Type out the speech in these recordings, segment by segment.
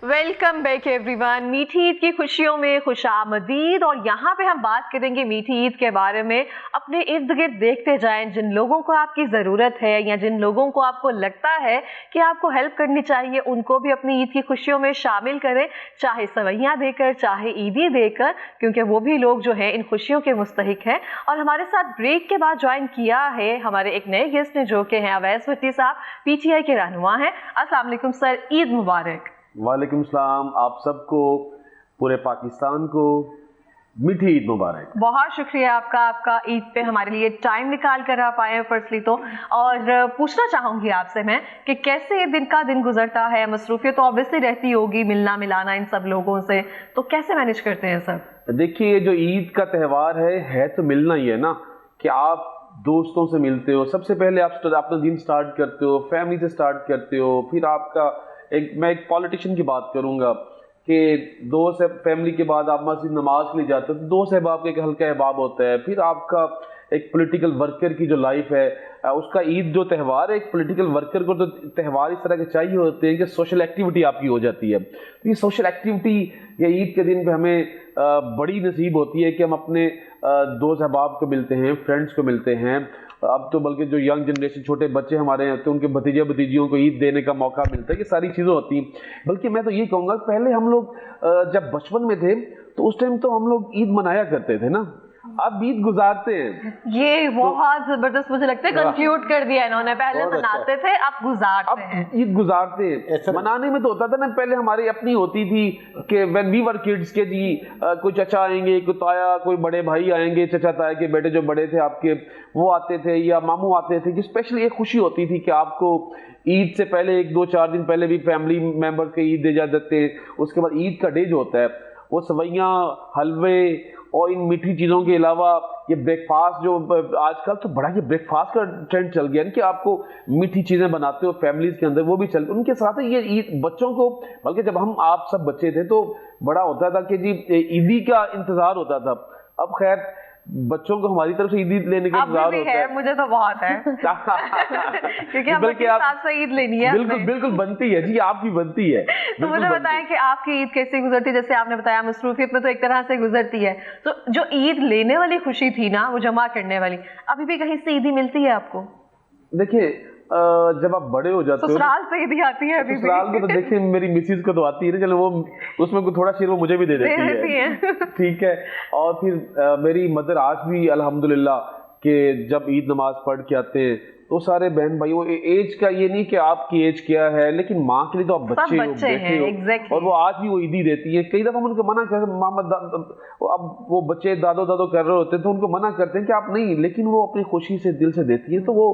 Welcome back everyone. मीठी ईद की खुशियों में खुशामदीद। और यहाँ पे हम बात करेंगे मीठी ईद के बारे में। अपने इर्द गिर्द देखते जाएं, जिन लोगों को आपकी ज़रूरत है या जिन लोगों को आपको लगता है कि आपको हेल्प करनी चाहिए, उनको भी अपनी ईद की खुशियों में शामिल करें, चाहे सवैयाँ देकर चाहे ईदी देकर, क्योंकि वो भी लोग जो है इन खुशियों के मुस्तहिक हैं। और हमारे साथ ब्रेक के बाद ज्वाइन किया है हमारे एक नए गेस्ट ने, जो कि हैं अवैस भट्टी साहब, पीटीआई के रहनुमा हैं। अस्सलाम वालेकुम सर, ईद मुबारक। वालेकुम सलाम, आप सबको, पूरे पाकिस्तान को मीठी ईद मुबारक। बहुत शुक्रिया आपका ईद पे हमारे लिए टाइम निकाल कर आप आए हैं फर्स्टली तो। और पूछना चाहूंगी आपसे मैं कि कैसे ये दिन गुजरता है। मसरूफियत तो ऑब्वियसली रहती होगी, मिलना मिलाना इन सब लोगों से, तो कैसे मैनेज करते हैं सब? देखिए, ये जो ईद का त्यौहार है तो मिलना ही है ना, कि आप दोस्तों से मिलते हो। सबसे पहले आप अपना दिन स्टार्ट करते हो, फैमिली से स्टार्ट करते हो। फिर आपका मैं एक पॉलिटिशियन की बात करूंगा कि दोस्त है, फैमिली के बाद आप मस्जिद नमाज के लिए जाते हो तो दोस्त अहबाब का एक हल्का अहबाब होता है। फिर आपका एक पॉलिटिकल वर्कर की जो लाइफ है, उसका ईद जो त्यौहार है, एक पॉलिटिकल वर्कर को तो त्यौहार इस तरह के चाहिए होते हैं कि सोशल एक्टिविटी आपकी हो जाती है। तो ये सोशल एक्टिविटी या ईद के दिन पे हमें बड़ी नसीब होती है कि हम अपने दोस्त अहबाब को मिलते हैं, फ्रेंड्स को मिलते हैं। अब तो बल्कि जो यंग जनरेशन, छोटे बच्चे हमारे हैं, तो उनके भतीजे भतीजियों को ईद देने का मौका मिलता है। ये सारी चीज़ें होती हैं। बल्कि मैं तो ये कहूँगा, पहले हम लोग जब बचपन में थे तो उस टाइम तो हम लोग ईद मनाया करते थे ना, अब ईद गुजारते हैं। ये बहुत जबरदस्त, मुझे लगता है कंक्लूड कर दिया इन्होंने। पहले मनाते थे, अब गुजारते हैं। ईद गुजारते हैं। मनाने में तो होता था ना, पहले हमारी अपनी होती थी कि व्हेन वी वर किड्स के जी, कोई चचा आएंगे, कोई ताया, कोई बड़े भाई आएंगे, चचा ताया के बेटे जो बड़े थे आपके, वो आते थे, या मामू आते थे। कि स्पेशली एक खुशी होती थी कि आपको ईद से पहले 1-2-4 दिन पहले भी फैमिली मेंबर्स के ईद दे जाते हैं। उसके बाद ईद का डे जो होता है, वो सवैयाँ, हलवे और इन मीठी चीज़ों के अलावा ये ब्रेकफास्ट, जो आजकल तो बड़ा ये ब्रेकफास्ट का ट्रेंड चल गया है कि आपको मीठी चीज़ें बनाते हो फैमिलीज के अंदर, वो भी चल। उनके साथ ये बच्चों को, बल्कि जब हम आप सब बच्चे थे तो बड़ा होता था कि जी ईदी का इंतज़ार होता था। अब खैर बच्चों को हमारी तरफ से ईद लेने का इंतजार होता है। मुझे तो बहुत है क्योंकि हम बल्कि आप से ईद लेनी है। बिल्कुल बनती है जी, आपकी बनती है। तो मुझे बताएं कि आपकी ईद कैसे गुजरती है? जैसे आपने बताया मसरूफियत में तो एक तरह से गुजरती है, तो जो ईद लेने वाली खुशी थी ना, वो जमा करने वाली, अभी भी कहीं से ईदी मिलती है आपको? देखिए, जब आप बड़े हो जाते हो, ससुराल से ईदी आती है अभी? ससुराल में तो देखिए मेरी मिसेज को तो आती है ना, चलो वो उसमें को थोड़ा शेर वो मुझे भी दे देती है। ठीक है। और फिर मेरी मदर आज भी अल्हम्दुलिल्लाह कि जब ईद नमाज पढ़ के आते हैं तो सारे बहन भाई, वो एज का ये नहीं कि आपकी एज क्या है, लेकिन माँ के लिए तो आप बच्चे हो, बेटे हो। exactly. और वो आज भी वो ईदी देती है। कई दफा हम उनको मना कर, अब वो बच्चे दादो कर रहे होते हैं तो उनको मना करते हैं कि आप नहीं, लेकिन वो अपनी खुशी से दिल से देती है। तो वो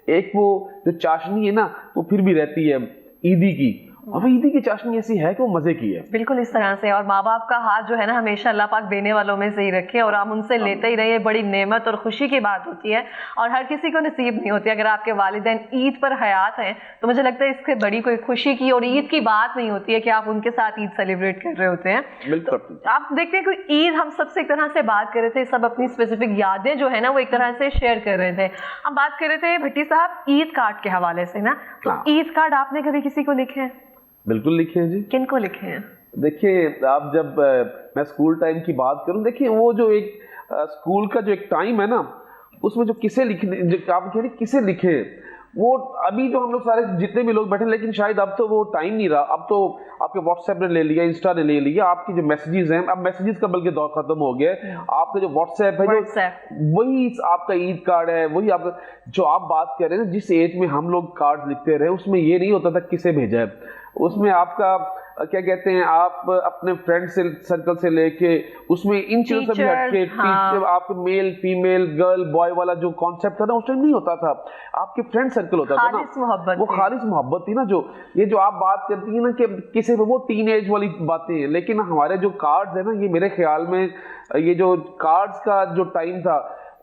एक वो जो चाशनी है ना, वो फिर भी रहती है ईदी की। और ईदी की चाशनी ऐसी है कि वो मजे की है। बिल्कुल इस तरह से। और माँ बाप का हाथ जो है ना, हमेशा अल्लाह पाक देने वालों में से ही रखे और हम उनसे लेते ही रहिए। बड़ी नेमत और खुशी की बात होती है और हर किसी को नसीब नहीं होती। अगर आपके वालिदैन ईद पर हयात हैं तो मुझे लगता है इससे बड़ी कोई खुशी की और ईद की बात नहीं होती है कि आप उनके साथ ईद सेलिब्रेट कर रहे होते हैं। तो आप देखते हैं कि ईद, हम सबसे एक तरह से बात कर रहे थे, सब अपनी स्पेसिफिक यादें जो है ना वो एक तरह से शेयर कर रहे थे। हम बात कर रहे थे भट्टी साहब ईद कार्ड के हवाले से ना, तो ईद कार्ड आपने कभी किसी को लिखे हैं? बिल्कुल लिखे हैं जी। किनको लिखे हैं? देखिए, आप जब मैं स्कूल टाइम की बात करूं, देखिए वो जो एक स्कूल का जो एक टाइम है ना, उसमें जो किसे लिखने, जो आप कह रहे किसे लिखे, वो अभी जो हम लोग सारे जितने भी लोग बैठे, लेकिन शायद अब तो वो टाइम नहीं रहा। अब तो आपके व्हाट्सएप ने ले लिया, इंस्टा ने ले लिया, आपकी जो मैसेजेस हैं, अब मैसेजेस का बल्कि दौर खत्म हो गया है। आपका जो व्हाट्सएप है, जो वही आपका ईद कार्ड है, वही आपका जो आप बात कर रहे हैं। जिस एज में हम लोग कार्ड लिखते रहे, उसमें ये नहीं होता था किसे भेजा है, उसमें आपका क्या कहते हैं, आप अपने फ्रेंड से सर्कल से लेके उसमें इन चीजों से भी हटके, आप मेल फीमेल गर्ल बॉय वाला जो कॉन्सेप्ट था ना, उस टाइम नहीं होता था। आपके फ्रेंड सर्कल होता था ना, वो खालिस मोहब्बत थी ना। जो ये जो आप बात करती है ना कि किसी वो टीनेज वाली बातें हैं, लेकिन हमारे जो कार्ड्स है ना, ये मेरे ख्याल में ये जो कार्ड्स का जो टाइम था,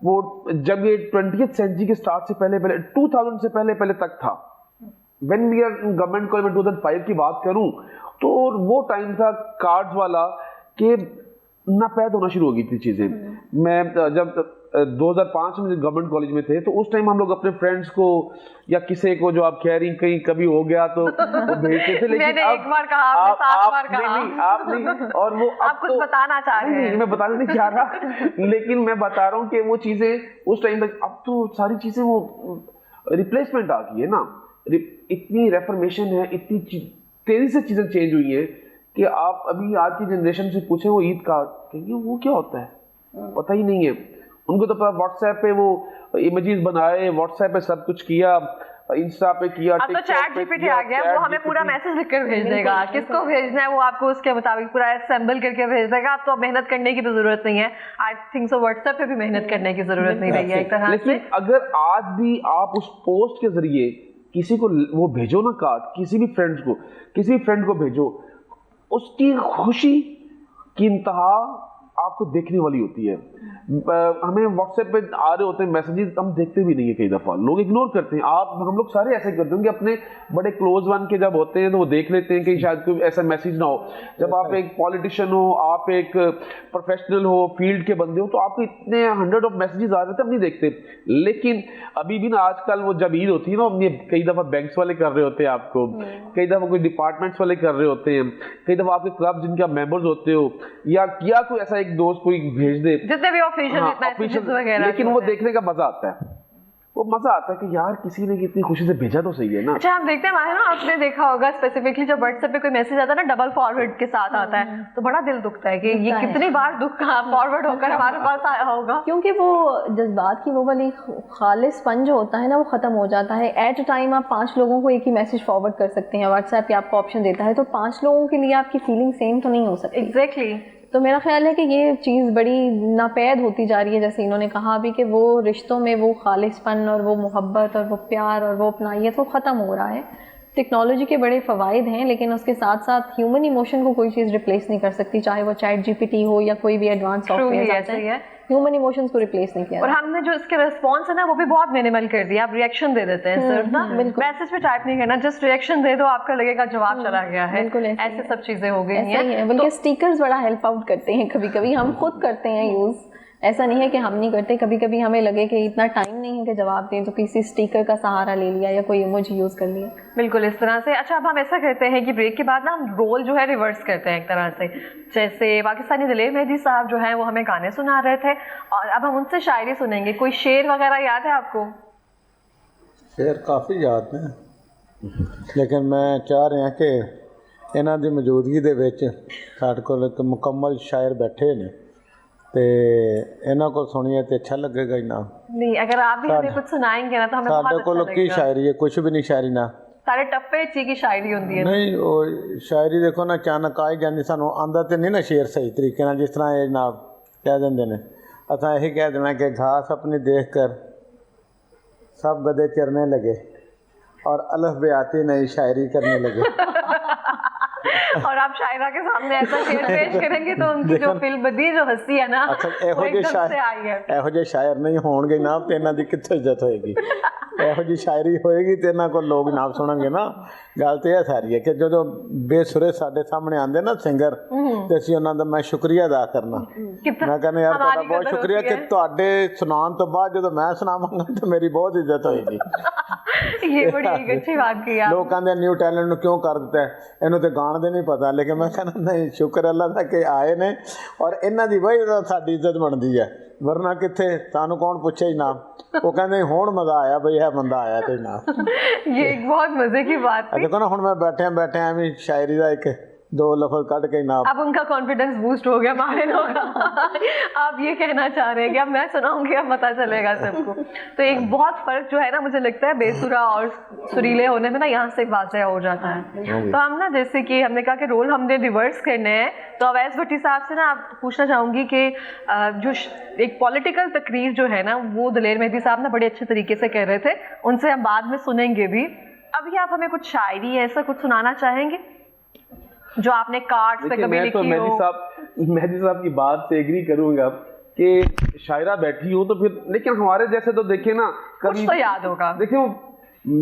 वो जब ये 20th सेंचुरी के स्टार्ट से पहले 2000 से पहले तक था। When we are in government college में 2005 की बात करूं तो वो टाइम था कार्ड्स वाला कि नापैद होना शुरू हो गई थी चीजें। मैं जब 2005 में गवर्नमेंट कॉलेज में थे तो उस टाइम हम लोग अपने फ्रेंड्स को या किसी को, जो आप कह रही कहीं कभी हो गया तो वो भेजते थे, लेकिन मैंने एक बार कहा, आपने 7 बार कहा। नहीं, आप नहीं, और वो आप कुछ बताना चाह रहे हैं। नहीं, मैं बताना नहीं चाह रहा लेकिन मैं बता रहा हूँ कि वो चीजें उस टाइम तक, अब तो सारी चीजें वो रिप्लेसमेंट आ गई है ना, इतनी रेफॉर्मेशन है, इतनी तेजी से चीजें चेंज हुई है कि आप अभी आज की जनरेशन से पूछे वो ईद कार्ड कहेंगे वो क्या होता है, पता ही नहीं है उनको। तो व्हाट्सएप पे वो इमेजेस बनाए, व्हाट्सएप पे सब कुछ किया, इंस्टा पे किया, अब तो चैट जीपीटी आ गया, वो हमें पूरा मैसेज लिखकर भेज देगा, किसको भेजना है वो आपको उसके मुताबिक पूरा असेंबल करके भेज देगा। अब तो मेहनत करने की तो जरूरत नहीं है। आई थिंक सो व्हाट्सएप पे भी मेहनत करने की जरूरत नहीं रही है एक तरह से। लेकिन अगर आज भी आप उस पोस्ट के जरिए किसी को वो भेजो ना कार्ड, किसी भी फ्रेंड को भेजो, उसकी खुशी की इंतहा आपको देखने वाली होती है। हमें व्हाट्सएप पे आ रहे होते हैं मैसेजेस, हम देखते भी नहीं है, कई दफा लोग इग्नोर करते हैं। हम लोग सारे ऐसे करते हैं कि अपने बड़े क्लोज वन के जब होते हैं तो वो देख लेते हैं कि शायद कोई ऐसा मैसेज ना हो। जब आप एक पॉलिटिशियन हो, आप एक प्रोफेशनल हो, फील्ड के बंदे हो, तो आपको इतने 100 ऑफ मैसेजेस आ रहे थे, हम नहीं देखते। लेकिन अभी भी ना आजकल वो जब ईद होती है ना, कई दफा बैंक्स वाले कर रहे होते हैं आपको, कई दफा कोई डिपार्टमेंट्स वाले कर रहे होते हैं, कई दफा आपके क्लब जिनके आप मेंबर्स होते हो, या कोई ऐसा एक दोस्त कोई भेज दे, जितने भी ऑफिशियल मैसेजेस वगैरह, लेकिन वो देखने का मजा आता है। वो मजा आता है कि यार किसी ने कितनी खुशी से भेजा तो सही है ना। अच्छा, हम देखते हैं माहिर ना, आपने देखा होगा स्पेसिफिकली जब व्हाट्सएप पे कोई मैसेज आता है ना डबल फॉरवर्ड के साथ आता है, तो बड़ा दिल दुखता है कि ये कितनी बार फॉरवर्ड होकर हमारे पास आया होगा, क्योंकि वो जज्बात की वो वाली खालिसपन जो होता है ना वो खत्म हो जाता है। एट अ टाइम आप 5 लोगों को एक ही मैसेज फॉरवर्ड कर सकते हैं, व्हाट्सएप पे आपको ऑप्शन देता है, तो 5 लोगों के लिए आपकी फीलिंग सेम तो नहीं हो सकती। एग्जैक्टली। तो मेरा ख्याल है कि ये चीज़ बड़ी नापैद होती जा रही है, जैसे इन्होंने कहा अभी कि वो रिश्तों में वो खालिसपन और वो मोहब्बत और वो प्यार और वो अपनाइयत वो ख़त्म हो रहा है। टेक्नोलॉजी के बड़े फ़वाइद हैं, लेकिन उसके साथ साथ ह्यूमन इमोशन को कोई चीज़ रिप्लेस नहीं कर सकती, चाहे वो चैट जीपीटी हो या कोई भी एडवांस सॉफ्टवेयर आते हैं, ह्यूमन इमोशंस को रिप्लेस नहीं किया। और हमने जो इसके रिस्पॉन्स है ना वो भी बहुत मिनिमल कर दिया। आप रिएक्शन दे देते हैं सिर्फ ना, मैसेज पे टाइप नहीं करना, जस्ट रिएक्शन दे दो, आपका लगेगा जवाब चला गया है। ऐसे सब चीजें हो गई हैं। बल्कि स्टिकर्स बड़ा हेल्प आउट करते हैं, कभी कभी हम खुद करते हैं यूज़, ऐसा नहीं है कि हम नहीं करते। कभी कभी हमें लगे कि इतना टाइम नहीं है कि जवाब दें, तो किसी स्टिकर का सहारा ले लिया या कोई इमोजी यूज़ कर लिया। बिल्कुल इस तरह से। अच्छा, अब हम ऐसा करते हैं कि ब्रेक के बाद ना हम रोल जो है रिवर्स करते हैं एक तरह से। जैसे पाकिस्तानी दलेर मेहदी साहब जो है वो हमें गाने सुना रहे थे, और अब हम उनसे शायरी सुनेंगे। कोई शेर वगैरह याद है आपको? शेर काफ़ी याद है, लेकिन मैं चाह रहा कि इन्हां दी मौजूदगी दे विच साडे कोल इक मुकम्मल शायर बैठे ने, ते इन्हां को सुनिए तो अच्छा लगेगा ही ना। नहीं, अगर आप भी हमें कुछ सुनाएंगे ना तो हमें बहुत अच्छा लगेगा। की शायरी है, कुछ भी नहीं शायरी ना, सारे टप्पे ची की शायरी होती है। नहीं वो शायरी देखो ना अचानक आ ही जाती, सानू आंदा तो नहीं ना शेर सही तरीके ना, जिस तरह ये जनाब कह देंगे ने, असा यही कह देना कि घास अपनी देख कर सब गधे चरने लगे और अलफ बे आती नहीं शायरी करने लगे। और आप शायरा के सामने ऐसा शेर पेश करेंगे तो उनकी जो फिल्म बदी जो हंसी है ना, ਇਹੋ ਜਿਹੇ शायर नहीं होणगे ना तो इन्हां दी कित्थे इज्जत होएगी। ਇਹੋ ਜਿਹੀ शायरी होएगी तो इन्हां को लोग ना सुनेंगे ना। गल तो यह सारी है कि जो बेसुरे साडे सामने आंदे ना सिंगर, ते असीं उन्हां दा मैं शुक्रिया अदा करना। मैं कहना यार तुहाडा बहुत शुक्रिया कि तुहाडे सुनाउण तो बाद जदों मैं सुनावांगा तो मेरी बहुत इज्जत होएगी। ये बड़ी अच्छी बात की आप। लोग कहते न्यू टैलेंट नूं क्यों कर दिता है, इन्हूं ते गाण दे नहीं पता, लेकिन मैं कहना नहीं, शुक्र अल्लाह दा कि आए ने और इन्हां दी वजह नाल साडी इज्जत बनदी है, वरना कित्थे सानू कौन पुछे ही ना। वो कहते हुण मजा आया बई है बंदा आया ते ना। ये एक बहुत मजे की बात थी। देखो ना हुण मैं बैठे एवं शायरी दा एक 2 लफ्ज कट के ना, अब उनका कॉन्फिडेंस बूस्ट हो गया हमारे लोग। आप ये कहना चाह रहे हैं कि अब मैं सुनाऊंगी, अब पता चलेगा सबको। तो एक बहुत फर्क जो है ना, मुझे लगता है बेसुरा और सुरीले होने में ना यहाँ से वाज़ेह हो जाता है। तो हम ना, जैसे कि हमने कहा कि रोल हमने रिवर्स करने हैं, तो अवैस भट्टी साहब से ना आप पूछना चाहूँगी कि जो एक पॉलिटिकल तकरीर जो है ना वो दलेर मेहदी साहब ना बड़े अच्छे तरीके से कह रहे थे, उनसे हम बाद में सुनेंगे भी। अभी आप हमें कुछ शायरी ऐसा कुछ सुनाना चाहेंगे जो आपने कार्ड्स पे कभी लिखी हो? मेहदी साहब की बात से एग्री करूंगा कि शायरा बैठी हो तो फिर, लेकिन हमारे जैसे तो देखे ना कभी तो याद होगा। देखिए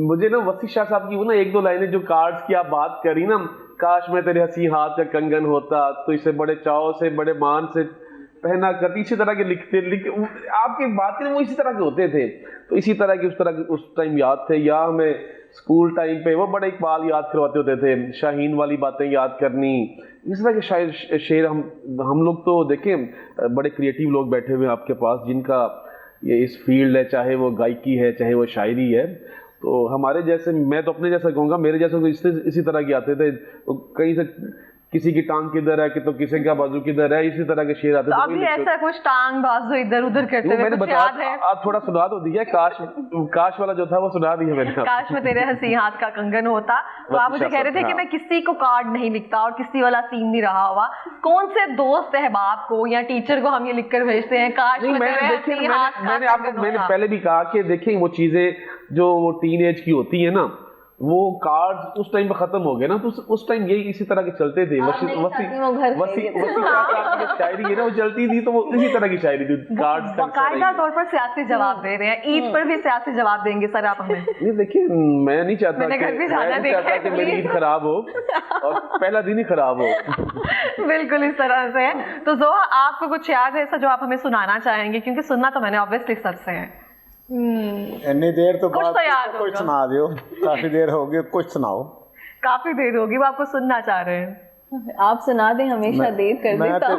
मुझे ना वसी शाह साहब की वो ना 1-2 लाइनें जो कार्ड्स की आप बात करी ना, काश मैं तेरे हंसी हाथ का कंगन होता, तो इसे बड़े चाव से बड़े मान से पहना करती, इसी तरह के आपकी बात करें वो इसी तरह के होते थे। तो इसी तरह के उस टाइम याद थे। या हमें स्कूल टाइम पे वो बड़े इकबाल याद करवाते होते थे, शाहीन वाली बातें याद करनी, इस तरह के शायर शेर हम लोग तो देखें बड़े क्रिएटिव लोग बैठे हुए हैं आपके पास, जिनका ये इस फील्ड है, चाहे वो गायकी है चाहे वो शायरी है। तो हमारे जैसे, मैं तो अपने जैसा कहूँगा, मेरे जैसे इसी तरह के आते थे। कहीं से किसी की टांग किधर है कि तो किसी का बाजू किधर है, इसी तरह के शेर आते थे। तो अभी ऐसा कुछ टांग बाजू इधर उधर करते हुए मैंने कुछ बता याद है? आप थोड़ा सुना तो दिया, काश वाला जो था वो सुना दिया मैंने। काश में तेरे हंसी हाथ का कंगन होता। तो आप मुझे कह रहे थे कि मैं किसी को कार्ड नहीं लिखता और किसी वाला सीन नहीं रहा हुआ। कौन से दोस्त अहबाब को या टीचर को हम ये लिखकर भेजते हैं काश में तेरे हंसी हाथ का कंगन होता? मैंने पहले भी कहा कि देखें वो चीजें जो वो टीन एज की होती है ना, वो कार्ड्स उस टाइम पे खत्म हो गए ना, तो उस टाइम यही इसी तरह के चलते थे। शायरी है ना वो चलती थी, तो वो इसी तरह की शायरी थी। कार्ड्स बाकायदा तौर पर सियासी जवाब दे रहे हैं। ईद पर भी सियासी जवाब देंगे सर आप हमें? नहीं देखिए, मैं नहीं चाहता कि मेरी ईद खराब हो और पहला दिन ही खराब हो। बिल्कुल इस तरह से है। तो जोहा, आपको कुछ याद है ऐसा जो आप हमें सुनाना चाहेंगे? क्योंकि सुनना तो मैंने ऑब्वियसली सबसे है। इतनी देर तो कुछ तो याद कुछ सुना दियो, काफी देर होगी, कुछ सुनाओ। काफी देर होगी, वो आपको सुनना चाह रहे हैं। आप सुना दें, हमेशा देर कर देता हूं।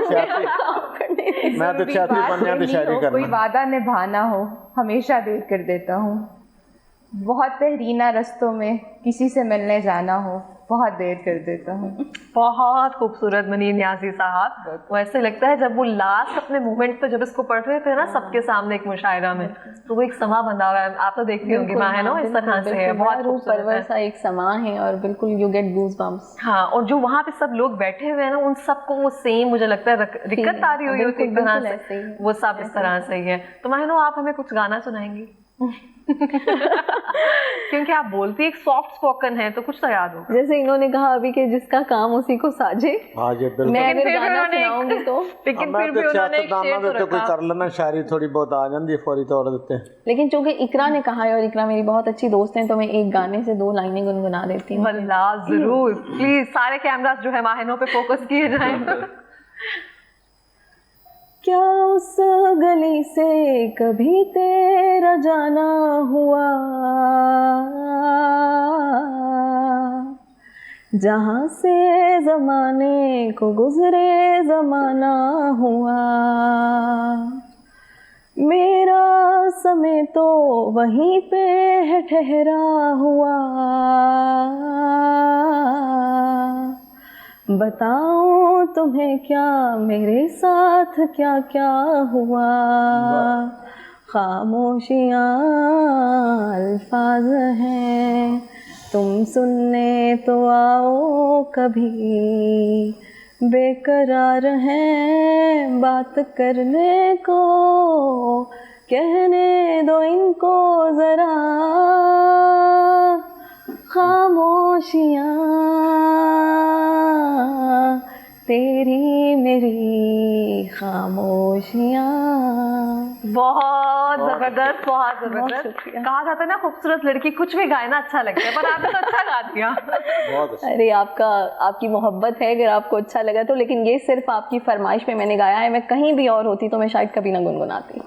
मैं तो छाती बनिया की शायरी करना। कोई वादा निभाना हो, हमेशा देर कर देता हूँ। बहुत तहरीना रस्तों में किसी से मिलने जाना हो, बहुत देर कर देता हूँ। बहुत खूबसूरत मुनीर नियाज़ी साहब। वो ऐसे लगता है जब वो लास्ट अपने मूवमेंट पे जब इसको पढ़ रहे थे ना सबके सामने एक मुशायरा में, तो वो एक समा बंधा हुआ है। आप तो देखती होंगी माँ, है ना, इस तरह से है, बहुत खूबसूरत सा एक समा है और बिल्कुल यू गेट गूज़ बम्प्स। हाँ, और जो वहाँ पे सब लोग बैठे हुए हैं ना, उन सबको वो सेम मुझे लगता है दिक्कत आ रही हुई होती है, तरह से वो सब इस तरह से ही है। तो मानो आप हमें कुछ गाना सुनाएंगी? क्योंकि आप बोलती एक सॉफ्ट स्पोकन है, तो कुछ तो याद होगा। जैसे इन्होंने कहा अभी कि जिसका काम उसी को साजे। हाँ जी बिल्कुल। मैं अगर गाना सुनाऊंगी तो लेकिन फिर भी उन्होंने एक शेर तो कोई कर लेना, शायरी थोड़ी बहुत आ जाती है फौरी तौर देते हैं। लेकिन चूंकि इकरा ने कहा है और इकरा मेरी बहुत अच्छी दोस्त है, तो मैं एक गाने से 2 लाइनें गुनगुना देती हूँ। वल्लाह जरूर, प्लीज सारे कैमरास जो है माहिनों पे फोकस किए जाएं। क्या उस गली से कभी तेरा जाना हुआ, जहाँ से ज़माने को गुज़रे ज़माना हुआ, मेरा समय तो वहीं पे है ठहरा हुआ, बताऊं तुम्हें क्या मेरे साथ क्या क्या हुआ, खामोशियाँ अल्फाज हैं, तुम सुनने तो आओ कभी, बेकरार हैं बात करने को, कहने दो इनको ज़रा, खामोशियाँ तेरी मेरी खामोशियाँ। बहुत जबरदस्त, बहुत जबरदस्त। कहा जाता है ना खूबसूरत लड़की कुछ भी गाए ना अच्छा लगता है, पर आपने तो अच्छा गा दिया। बहुत अच्छा। अरे आपकी मोहब्बत है, अगर आपको अच्छा लगा तो, लेकिन ये सिर्फ आपकी फरमाइश पे मैंने गाया है। मैं कहीं भी और होती तो मैं शायद कभी ना गुनगुनाती।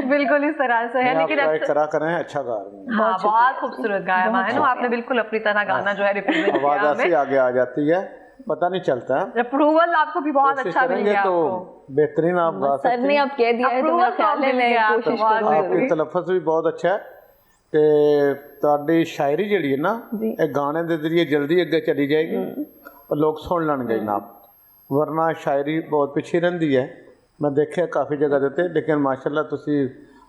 बिल्कुल इस तरह से है, लेकिन करा करें, अच्छा गा रही हैं। हाँ, बहुत खूबसूरत गाया मानो आपने, बिल्कुल अपनी तरह गाना जो है रिप्रेजेंट किया। आवाज ऐसे आगे आ जाती है, पता नहीं चलता। अप्रूवल आपको भी बहुत अच्छा मिल गया। तो बेहतरीन आप गा सकते हैं। सर ने अब कह दिया है तो मेरा ख्याल है मैं कोशिश करूंगी। आपकी तलफ़्फ़ुज़ भी बहुत अच्छा है ਤੇ ਤੁਹਾਡੀ ਸ਼ਾਇਰੀ ਜਿਹੜੀ ਹੈ ਨਾ ਇਹ ਗਾਣੇ ਦੇ ਜ਼ਰੀਏ ਜਲਦੀ ਅੱਗੇ ਚਲੀ ਜਾਏਗੀ और लोग सुन लेंगे जनाब, वरना शायरी बहुत पिछे रहती है। मैं देखा काफ़ी जगह देते, लेकिन माशाल्लाह तुसी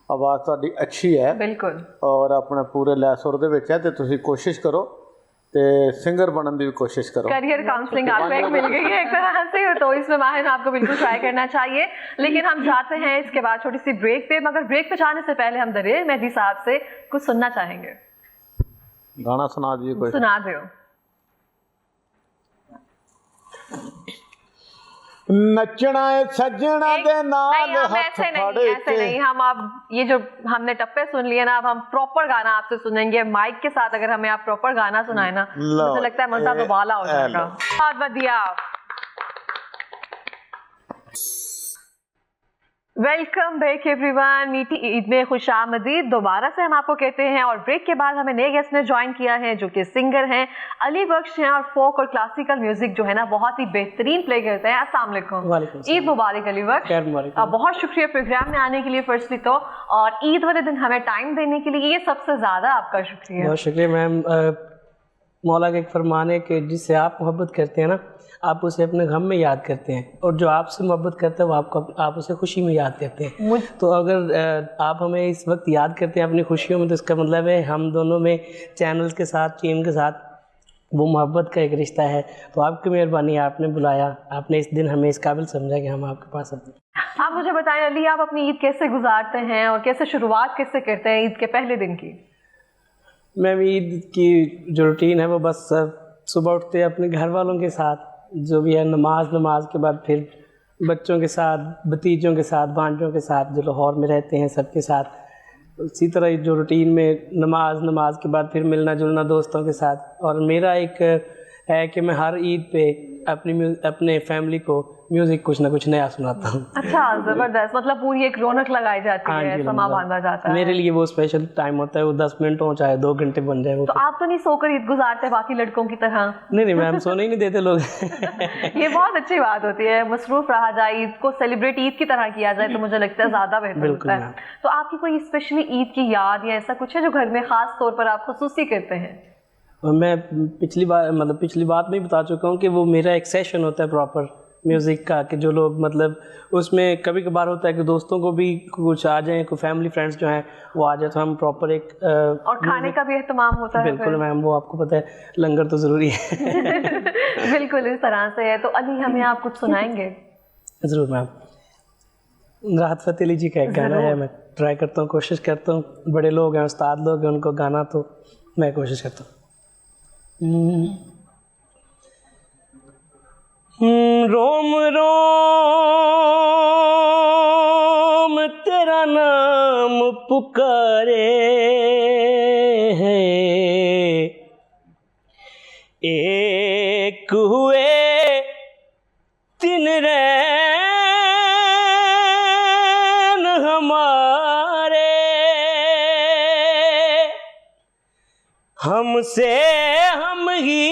आवाज़ ਤੁਹਾਡੀ अच्छी है बिल्कुल, और अपने पूरे लै सुर दे विच है, ते तुसी कोशिश करो ते सिंगर बनने की भी कोशिश करो। करियर काउंसलिंग आपको एक मिल गई है एक तरह से, तो इसमें माहिर आपको बिल्कुल ट्राई करना चाहिए। लेकिन हम जाते हैं इसके बाद छोटी सी ब्रेक पे, मगर ब्रेक पे जाने से पहले हम दरियर मेहदी साहब से कुछ सुनना चाहेंगे। गाना सुना दीजिए कोई। सुना दो। नचना है सजना दे नाल नहीं, हम हथ ऐसे फड़ नहीं, ऐसे के। नहीं। हम अब ये जो हमने टप्पे सुन लिए ना, अब हम प्रॉपर गाना आपसे सुनेंगे माइक के साथ। अगर हमें आप प्रॉपर गाना सुनाए ना, लो, मुझे लगता है मजा तो बाला हो जाएगा। लो। बहुत बढ़िया। Welcome back everyone. मीठी ईद में खुशामदीद दोबारा से हम आपको कहते हैं। और ब्रेक के बाद हमें नए गेस्ट ने ज्वाइन किया है जो कि सिंगर हैं, अली बख्श हैं, और फोक और क्लासिकल म्यूजिक जो है ना बहुत ही बेहतरीन प्ले करते हैं। अस्सलाम वालेकुम। ईद मुबारक अली बख्श। बहुत शुक्रिया प्रोग्राम में आने के लिए फर्स्टली तो, और ईद वाले दिन हमें टाइम देने के लिए, ये सबसे ज्यादा आपका शुक्रिया। बहुत शुक्रिया मैम। मौला का एक फरमान है कि जिससे आप मोहब्बत करते हैं ना, आप उसे अपने गम में याद करते हैं, और जो आपसे मोहब्बत करता है वो आप उसे खुशी में याद करते हैं। तो अगर आप हमें इस वक्त याद करते हैं अपनी खुशियों में, तो इसका मतलब है हम दोनों में, चैनल के साथ, टीम के साथ, वो मोहब्बत का एक रिश्ता है। तो आपकी मेहरबानी, आपने बुलाया, आपने इस दिन हमें इस काबिल समझा कि हम आपके पास आते। आप मुझे बताएं अली, आप अपनी ईद कैसे गुजारते हैं और कैसे शुरुआत कैसे करते हैं ईद के पहले दिन की? मैम, ईद की जो रूटीन है वो बस सुबह उठते हैं अपने घर वालों के साथ, जो भी है नमाज के बाद फिर बच्चों के साथ, भतीजों के साथ, भांजों के साथ जो लाहौर में रहते हैं सबके साथ। इसी तरह जो रूटीन में नमाज के बाद फिर मिलना जुलना दोस्तों के साथ। और मेरा एक है कि मैं हर ईद पे अपने फैमिली को म्यूज़िक कुछ ना कुछ नया सुनाता हूँ। अच्छा, ज़बरदस्त। मतलब पूरी एक रौनक लगाई जाती है, समा बांधा जाता है। मेरे लिए वो स्पेशल टाइम होता है, वो 10 मिनट हो चाहे 2 घंटे बन जाए वो। तो आप तो नहीं सोकर ईद गुजारते बाकी लड़कों की तरह? नहीं मैम, सोने ही नहीं देते लोग। ये बहुत अच्छी बात होती है, मसरूफ रहा जाए, ईद को सेलिब्रेट ईद की तरह किया जाए तो मुझे लगता है ज़्यादा बेहतर होता है। तो आपकी कोई स्पेशली ईद की याद या ऐसा कुछ है जो घर में ख़ास तौर पर आप खुसूसी करते हैं? मैं पिछली बात में ही बता चुका हूँ कि वो मेरा एक सेशन होता है प्रॉपर म्यूज़िक का, कि जो लोग मतलब उसमें कभी कभार होता है कि दोस्तों को भी कुछ आ जाएं, कोई फैमिली फ्रेंड्स जो हैं वो आ जाए, तो हम प्रॉपर एक और खाने का भी एहतमाम होता है। बिल्कुल मैम, वो आपको पता है लंगर तो ज़रूरी है। बिल्कुल इस तरह से है। तो अली, हमें आप कुछ सुनाएंगे? ज़रूर मैम। राहत फ़तेह अली जी का एक गाना है, मैं ट्राई करता हूँ, कोशिश करता हूँ, बड़े लोग हैं, उस्ताद लोग हैं, उनको गाना तो मैं कोशिश करता हूँ। रोम रोम तेरा नाम पुकारे है, एक हुए 3 रैन हमारे, हमसे हम ही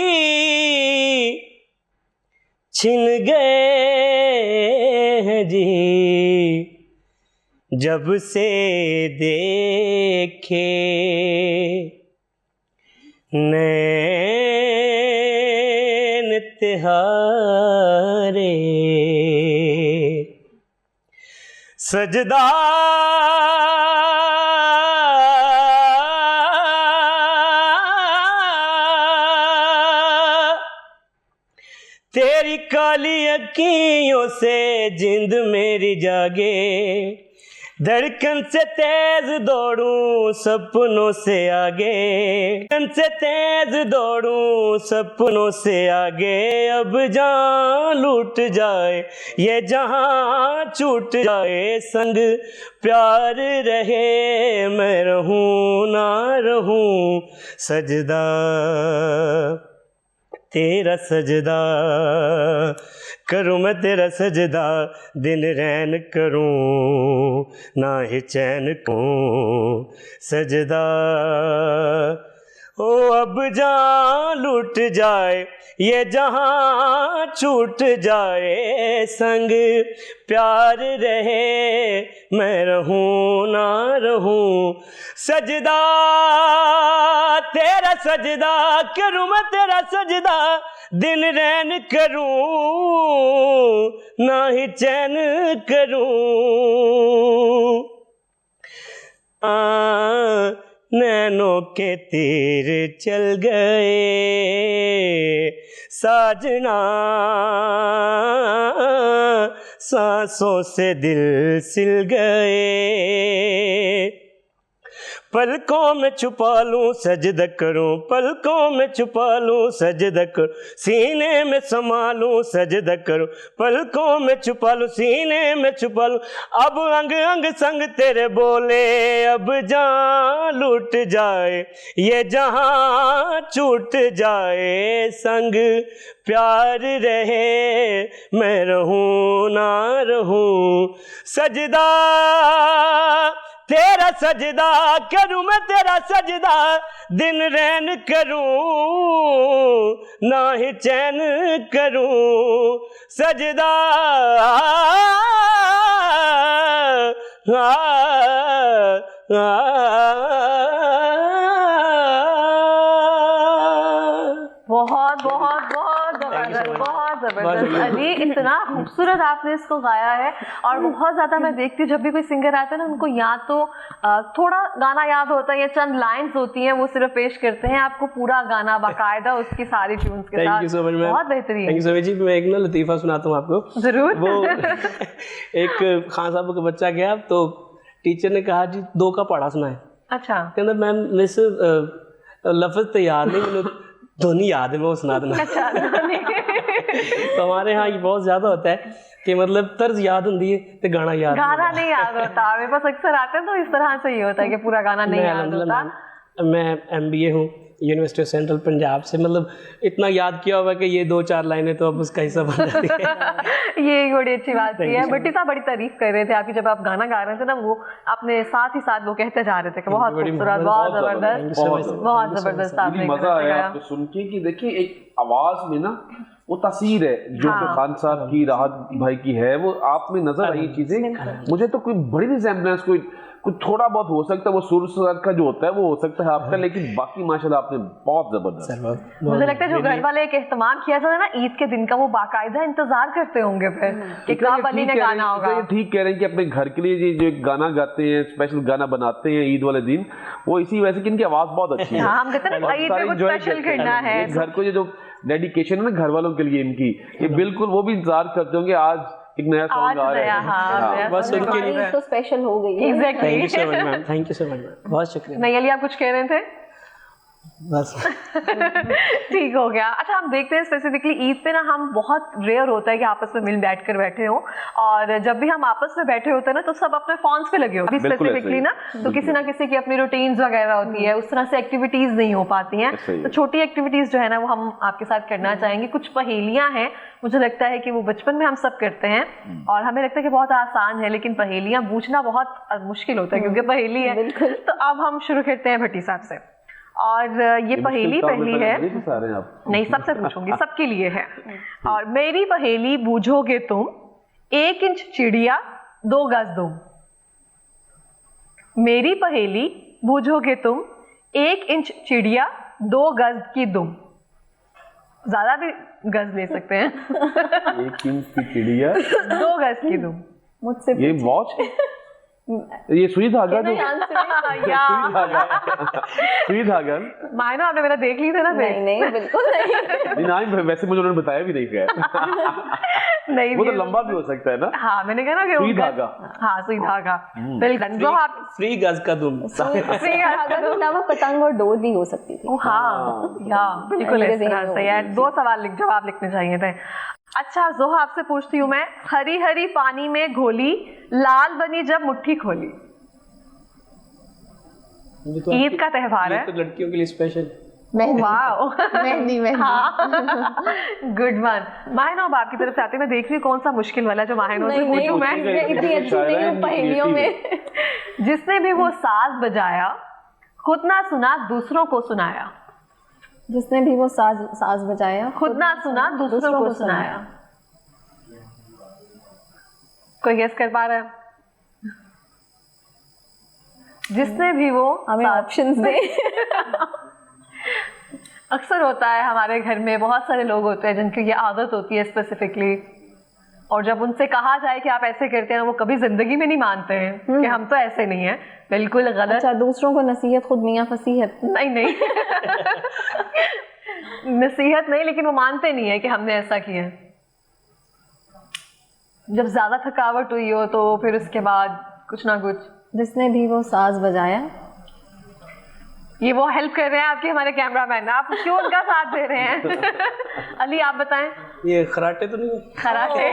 छिन गए हैं जी, जब से देखे नैन तिहारे, सजदा तेरी काली अखियों से जिंद मेरी जागे, धड़कन से तेज दौड़ूं सपनों से आगे, धड़कन से तेज दौड़ूं सपनों से आगे, अब जान लूट जाए ये जहां छूट जाए, संग प्यार रहे मैं रहूं ना रहूं, सजदा तेरा सजदा करूं मैं, तेरा सजदा दिन रैन करूं ना ही चैन को, सजदा ओ अब जान लूट जाए ये जहां छूट जाए, संग प्यार रहे मैं रहूं ना रहूं, सजदा तेरा सजदा करूं मैं, तेरा सजदा दिन रैन करूं ना ही चैन करूं, नैनों के तीर चल गए साजना, सांसों से दिल सिल गए, पलकों में छुपा लूं सजदा करूं, पलकों में छुपा लूं सजदा करूं, सीने में समा लूं सजदा करूं, पलकों में छुपा लूं सीने में छुपा लूं, अब अंग अंग संग तेरे बोले, अब जान लूट जाए ये जहां छूट जाए, संग प्यार रहे मैं रहूं ना रहूं, सजदा तेरा सजदा करूं मैं तेरा सजदा, दिन रैन करूं ना ही चैन करूं, सजदा बहुत बहुत बहुत जबरदस्त, बहुत जबरदस्त अली, इतना खूबसूरत आपने इसको गाया है। और बहुत ज़्यादा मैं देखती हूँ जब भी कोई सिंगर आता है ना, उनको या तो थोड़ा गाना याद होता है या चंद लाइंस होती हैं वो सिर्फ पेश करते हैं, आपको पूरा गाना बाकायदा उसकी सारी ट्यून्स के साथ, बहुत बेहतरीन। थैंक यू सो मच जी। मैं एक ना लतीफ़ा सुनाता हूँ आपको। जरूर। वो एक खान साहब का बच्चा गया तो टीचर ने कहा जी 2 का पढ़ा सुनाए। अच्छा। कहते मैम मिस लफ्ज़ तैयार नहीं, मैंने ध्वनि याद है, मैं वो सुना देना। अच्छा। तो हमारे यहाँ ये बहुत ज़्यादा होता है कि मतलब तर्ज याद होती है तो गाना याद नहीं याद होता। मेरे पास अक्सर आते हैं तो इस तरह से ही होता है कि पूरा गाना नहीं याद होता। मैं MBA हूँ यूनिवर्सिटी ऑफ सेंट्रल पंजाब से, मतलब इतना याद किया हुआ कि ये 2-4 लाइनें तो अब उसका हिस्सा बन जाती है। ये एक बड़ी अच्छी बात है। भट्टी साहब बड़ी तारीफ कर रहे थे आपकी, जब आप गाना गा रहे थे ना, वो अपने साथ ही साथ वो कहते जा रहे थे कि बहुत खूबसूरत, बहुत जबरदस्त, बहुत जबरदस्त आपने मजा आया आपको सुन के कि देखिए एक आवाज में ना वो तासीर है जो कि खान साहब की, राहत भाई की है, वो आप में नजर आई चीजें। मुझे तो कोई बड़ी रिजेम्बलेंस कोई थोड़ा बहुत हो सकता है, वो सुर सर का जो होता है वो हो सकता है आपका, लेकिन बाकी माशाल्लाह आपने बहुत जबरदस्त। मुझे लगता है जो घर वाले एक एहतमाम किया जाता है ना ईद के दिन का, वो बाकायदा इंतजार करते होंगे फिर कि कब अली ने गाना होगा। ये ठीक कह रहे हैं कि अपने घर के लिए जो एक गाना गाते हैं, स्पेशल गाना बनाते हैं ईद वाले दिन, वो इसी वजह से कि इनकी आवाज बहुत अच्छी है। हम कहते हैं ना ईद पे कुछ स्पेशल करना है, घर को ये जो डेडिकेशन है ना घर वालों के लिए इनकी, ये बिल्कुल वो भी इंतजार करते होंगे आज एक नया सॉन्ग आ रहा है। बस उनके लिए तो स्पेशल हो गई है। Exactly. Thank you so much ma'am, thank you so much ma'am, बहुत शुक्रिया। नहीं अली, आप कुछ कह रहे थे? बस ठीक हो गया। अच्छा, हम देखते हैं स्पेसिफिकली ईद पे ना, हम बहुत रेयर होता है कि आपस में मिल बैठ कर बैठे हो, और जब भी हम आपस में बैठे होते हैं ना तो सब अपने फोन्स पे लगे होते हैं स्पेसिफिकली ना, तो किसी ना किसी की अपनी रूटीन्स वगैरह होती है, उस तरह से एक्टिविटीज नहीं हो पाती हैं। तो छोटी एक्टिविटीज जो है ना वो हम आपके साथ करना चाहेंगे। कुछ पहेलियां हैं, मुझे लगता है कि वो बचपन में हम सब करते हैं और हमें लगता है कि बहुत आसान है, लेकिन पहेलियां पूछना बहुत मुश्किल होता है क्योंकि पहेली है। तो अब हम शुरू करते हैं भट्टी साहब से, और ये पहेली पहली है, नहीं सबसे पूछूंगी, सबके लिए है। और मेरी पहेली बूझोगे तुम, 1 इंच चिड़िया 2 गज दुम। मेरी पहेली बूझोगे तुम, 1 इंच चिड़िया 2 गज की दुम। ज्यादा भी गज ले सकते हैं। 1 इंच की चिड़िया 2 गज की दुम। मुझसे ये वॉच, ये सुई धागा जो सुई धागा मायनो आपने मेरा देख ली थे ना? नहीं बिल्कुल नहीं। वैसे मुझे उन्होंने बताया भी नहीं क्या। नहीं, वो तो लंबा भी हो सकता है ना। हाँ, मैंने कहा ना कि सुई धागा। हाँ, सुई धागा। बिल्कुल। जो आप फ्री गज का दुम, सुई धागा के अलावा पतंग और डोर भी हो सकती थी। हाँ, बिल्कुल इस तरह से यार 2 सवाल जवाब लिखने चाहिए थे। अच्छा जोहा, आपसे पूछती हूँ मैं, हरी हरी पानी में घोली, लाल बनी जब मुट्ठी खोली। तो ईद का त्योहार है, तो लड़कियों के लिए स्पेशल। मेहंदी में। Good one. माहिनो, अब आपकी तरफ से आते, मैं देख रही हूँ कौन सा मुश्किल वाला जो माहिनो से पूछूं मैं। इतनी अच्छी नहीं हूँ पहेलियों में। जिसने भी वो साज बजाया, खुद ना सुना दूसरों को सुनाया। जिसने भी वो साज बजाया, खुद ना सुना दूसरों को सुनाया। कोई गेस कर पा रहा है? जिसने भी वो, हमें ऑप्शंस दे। अक्सर होता है हमारे घर में, बहुत सारे लोग होते हैं जिनकी ये आदत होती है स्पेसिफिकली, और जब उनसे कहा जाए कि आप ऐसे करते हैं, वो कभी जिंदगी में नहीं मानते हैं कि हम तो ऐसे नहीं है। बिल्कुल गलत। अच्छा, दूसरों को नसीहत, खुद मियां फसीहत। नहीं नसीहत नहीं, लेकिन वो मानते नहीं है कि हमने ऐसा किया। जब ज्यादा थकावट हुई हो तो फिर उसके बाद कुछ ना कुछ। जिसने भी वो साज बजाया, ये वो हेल्प कर रहे हैं आपके हमारे कैमरामैन, आप क्यों उनका साथ दे रहे हैं? अली आप बताएं। ये खराटे तो नहीं है? खराटे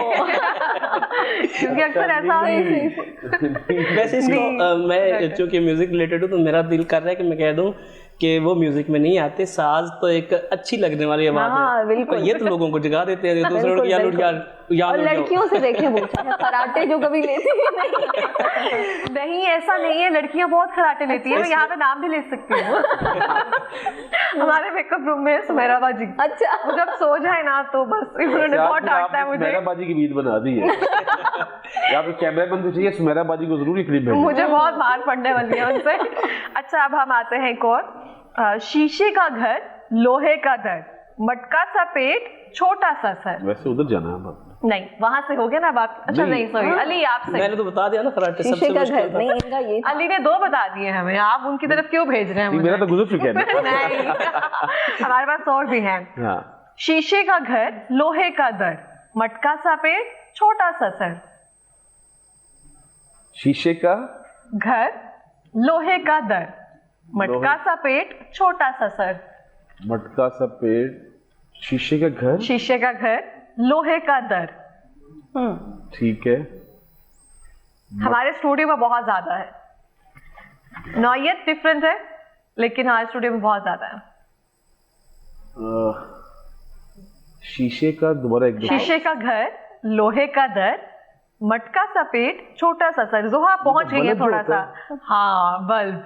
क्योंकि अक्सर ऐसा वैसे इसको मैं चूंकि म्यूजिक रिलेटेड हूँ तो मेरा दिल कर रहा है कि मैं कह दूं कि वो म्यूजिक में नहीं आते, साज तो एक अच्छी लगने वाली आवाज है, बिल्कुल। ये तो लोगों को जगा देते हैं दूसरे लोग यार और लड़कियों से देखें वो कराटे जो कभी लेती ही नहीं। नहीं ऐसा नहीं है, लड़कियां बहुत खराटे लेती है, मैं यहाँ पे नाम भी ले सकती हूँ। हमारे मेकअप रूम में सुमेरा बाजी, अच्छा वो जब सो जाए ना तो बस इन्होंने बहुत डांटता है मुझे। सुमेरा बाजी की बीत बना दी है। यहाँ पे कैमरामैन को चाहिए सुमेरा बाजी को जरूरी क्लिप भेजें। मुझे बहुत मार पड़ने वाली है उनसे। अच्छा अब हम आते हैं एक और, शीशे का घर, लोहे का दर, मटका सा पेट, छोटा सा सर। वैसे उधर जाना है बात नहीं, वहां से हो गया ना बात। अच्छा नहीं सॉरी अली आपसे। मैंने तो बता दिया ना खराटे सबसे शीशे का मुश्किल घर था। नहीं, इनका ये था। अली ने 2 बता दिए हमें, आप उनकी तरफ क्यों भेज रहे हैं मुझे? मेरा तो गुजर चुका है ना। नहीं हमारे पास और भी हैं। हाँ शीशे का घर, लोहे का दर, मटका सा पेट, छोटा सा सर। शीशे का घर, लोहे का दर, मटका सा पेट, छोटा सा सर। मटका सा पेट, शीशे का घर, शीशे का घर, लोहे का दर। ठीक है। हमारे स्टूडियो में बहुत ज्यादा है, नौयत डिफरेंट है लेकिन हमारे स्टूडियो में बहुत ज्यादा है। शीशे का दोबारा एक शीशे का घर, लोहे का दर, मटका सा पेट, छोटा सा सर। जोहा पहुंच गई है बल्ब थोड़ा होता सा। हाँ बल्ब।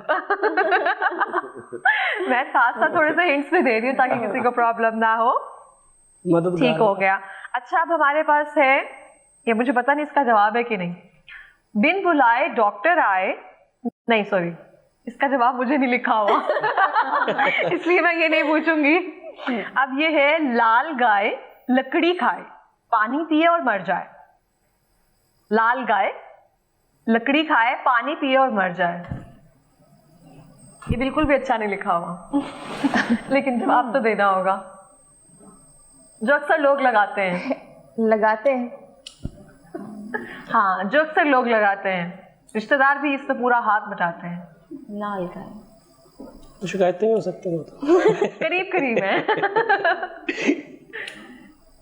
मैं साथ साथ थोड़े से हिंट्स भी दे रही हूँ ताकि किसी को प्रॉब्लम ना हो। मदद ठीक हो गया। अच्छा अब हमारे पास है, ये मुझे पता नहीं इसका जवाब है कि नहीं। बिन बुलाए डॉक्टर आए, नहीं सॉरी इसका जवाब मुझे नहीं लिखा हुआ इसलिए मैं ये नहीं पूछूंगी। अब ये है, लाल गाय लकड़ी खाए, पानी पिए और मर जाए। लाल गाय लकड़ी खाए, पानी पिए और मर जाए। ये बिल्कुल भी अच्छा नहीं लिखा हुआ लेकिन जवाब तो देना होगा, जो अक्सर लोग लगाते हैं। लगाते हैं। हाँ जो अक्सर लोग लगाते हैं, रिश्तेदार भी इस पे पूरा हाथ बटाते हैं। लाल गाय, शिकायतें हो सकती हैं तो। करीब करीब है।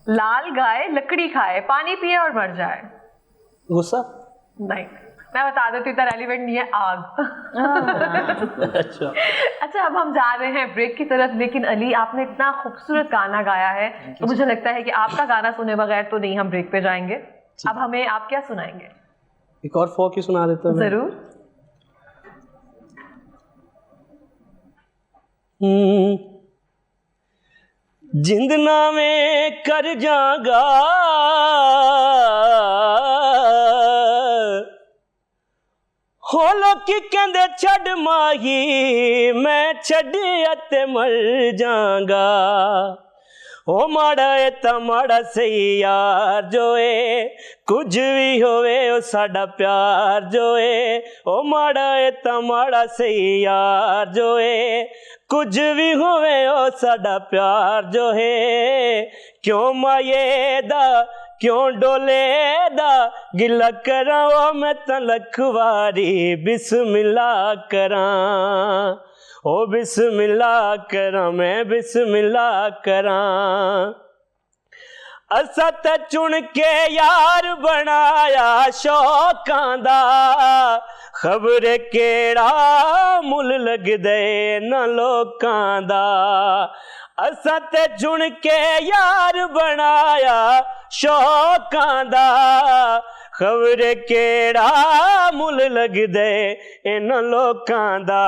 लाल गाय लकड़ी खाए, पानी पिए और मर जाए। गुस्सा? नहीं, मैं बता देती हूँ, इतना रेलिवेंट नहीं है। आग। अच्छा अच्छा अब हम जा रहे हैं ब्रेक की तरफ, लेकिन अली आपने इतना खूबसूरत गाना गाया है तो मुझे लगता है कि आपका गाना सुने बगैर तो नहीं हम ब्रेक पे जाएंगे। अब हमें आप क्या सुनाएंगे? एक और फोक ही सुना देता हूँ। जरूर। जिंद नामे कर जागा, हो लोकी कहंदे छड़ माही, मैं छड़िया ते मर जागा। ओ माड़ा है ता माड़ा सही यार जो है, कुछ भी होवे ओ साडा प्यार जो है। ओ माड़ा है ता माड़ा सही यार जो है, कुछ भी होवे ओ साडा प्यार जो है। क्यों माये दा क्यों डोले दा गिला करा, ओ मैं ता लखवारी बिस्मिल्लाह करा। ओ बिस्मिल्लाह करा, मैं बिस्मिल्लाह करा। असा ते चुन के यार बनाया शौकां दा, खबर केड़ा मुल लगदे न लोकां दा। असा ते चुन के यार बनाया शौकां दा, खबर केड़ा मुल लगदे इन लोकां दा।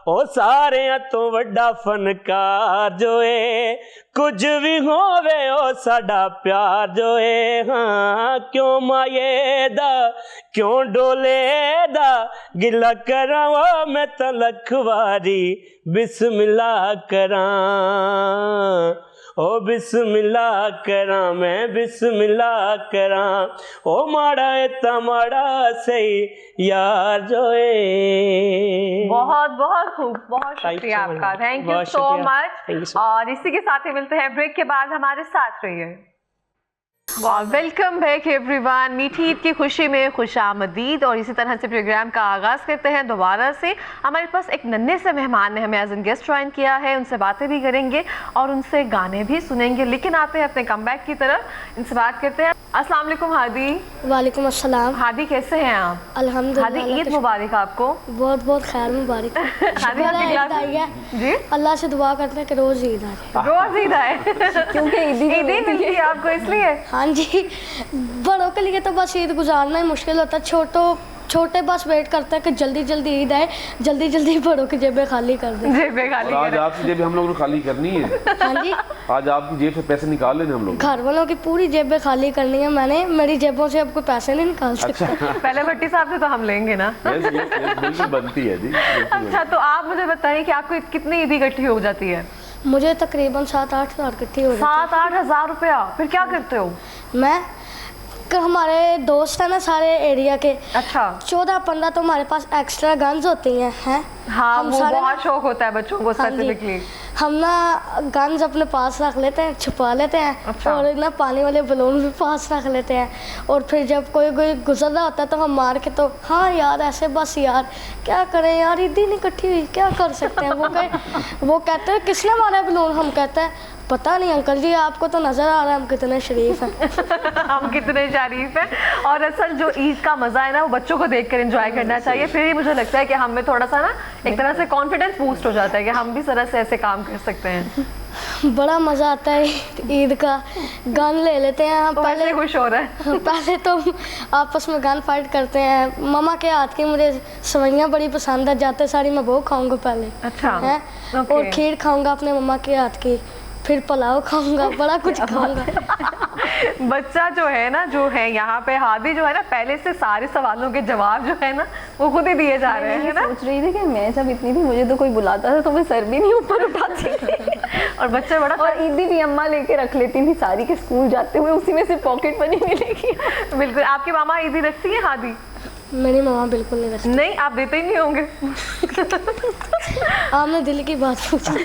ओ सारियां तो वड्डा फनकार जो है, कुछ भी होवे ओ साडा प्यार जो है। हाँ क्यों माये दा क्यों डोले दा गिला करा, ओ मैं तां लखवारी बिस्मिल्लाह करा। ओ बिस्मिल्लाह करा, मैं बिस्मिल्लाह करा। ओ माड़ा है ता माड़ा सही यार जो है। बहुत बहुत खूब, बहुत शुक्रिया आपका, थैंक यू सो मच। और इसी के साथ ही मिलते हैं ब्रेक के बाद, हमारे साथ रहिए। Welcome back everyone. मीठी ईद की खुशी में खुशामदीद। और इसी तरह से प्रोग्राम का आगाज़ करते हैं दोबारा से। हमारे पास एक नन्हे से मेहमान ने हमें एज एन गेस्ट ज्वाइन किया है, उनसे बातें भी करेंगे और उनसे गाने भी सुनेंगे। लेकिन आते हैं अपने कमबैक की तरफ, इनसे बात करते हैं। अस्सलाम वालेकुम हादी। वालेकुम अस्सलाम। हादी कैसे हैं आप? अल्हम्दुलिल्लाह। हादी ईद मुबारक आपको। बहुत बहुत खैर मुबारक। हादी आपकी क्लास आई है जी, अल्लाह से दुआ करते हैं कि रोज़ ईद आ जाए। रोज ईद आए क्योंकि ईदी मिलती है आपको इसलिए। हाँ जी, बड़ों के लिए तो बस ईद गुजारना ही मुश्किल होता है। छोटे बस वेट करते हैं कि जल्दी जल्दी ईद आए, जल्दी जल्दी बड़ों की जेबें खाली कर दें। जेबें खाली और आज करें। आपकी जेब हम लोगों ने खाली करनी है। हाँ जी, आज आपकी जेब से पैसे निकाल लेने हम लोग। घर वालों की पूरी जेबें खाली करनी है मैंने। मेरी जेबों से अब कोई पैसे नहीं निकाल सकते। पहले भट्टी साहब से तो हम लेंगे ना। यस यस यस, बिल्कुल बनती है जी, बिल्कुल बनती अच्छा, तो आप मुझे बताइए कि आपको कितनी ईदी इकट्ठी हो जाती है? मुझे तकरीबन 7-8 हज़ार इकट्ठी हो जाती 7-8 हज़ार रुपया। फिर क्या करते हो? है। मैं हमारे दोस्त हैं ना सारे एरिया के, अच्छा। 14-15 तो हमारे पास एक्स्ट्रा गन्स होती हैं। हाँ, हम वो सारे बहुत शौक होता है बच्चों को हाँ जी, स्पेसिफिकली। हम ना गन्स अपने पास रख लेते हैं, छुपा लेते हैं। अच्छा। और ना पानी वाले बलून भी पास रख लेते हैं। और फिर जब कोई गुजर रहा होता है तो हम मार के तो हाँ यार ऐसे बस यार क्या करें यार, ईदी नहीं इकट्ठी हुई, क्या कर सकते हैं। वो कहते हैं किसने मारा बलून? हम कहते हैं पता नहीं अंकल जी, आपको तो नज़र आ रहा है हम कितने शरीफ हैं। हम कितने शरीफ हैं। और असल जो ईद का मज़ा है ना, वो बच्चों को देखकर एंजॉय करना चाहिए। फिर ही मुझे लगता है कि हमें थोड़ा सा ना एक तरह से कॉन्फिडेंस बूस्ट हो जाता है कि हम भी तरह से ऐसे काम कर सकते हैं। बड़ा मज़ा आता है ईद का। गन ले लेते हैं हम तो पहले। वैसे खुश हो रहा है। पहले तो आपस में गन फाइट करते हैं। ममा के हाथ की मुझे सवैयाँ बड़ी पसंद है, जाते सारी मैं वो खाऊंगा पहले। अच्छा। है ओके। और खीर खाऊंगा अपने मम्मा के हाथ की, फिर पुलाव खाऊंगा, बड़ा कुछ खाऊंगा। बच्चा जो है ना, जो है यहाँ पे हादी जो है ना, पहले से सारे सवालों के जवाब जो है ना वो खुद ही दिए जा रहे हैं ना। सोच रही थी कि मैं जब इतनी थी मुझे तो कोई बुलाता था तो मैं सर भी नहीं ऊपर उठाती थी। और बच्चे बड़ा और ईदी भी अम्मा लेके रख लेती थी सारी के स्कूल जाते हुए, उसी में से पॉकेट मनी मिलेगी। बिल्कुल। आपकी मामा ईदी रखती है हादी? मेरी मम्मा बिल्कुल नहीं रखती। नहीं, आप देते ही नहीं होंगे। आपने दिल की बात पूछी।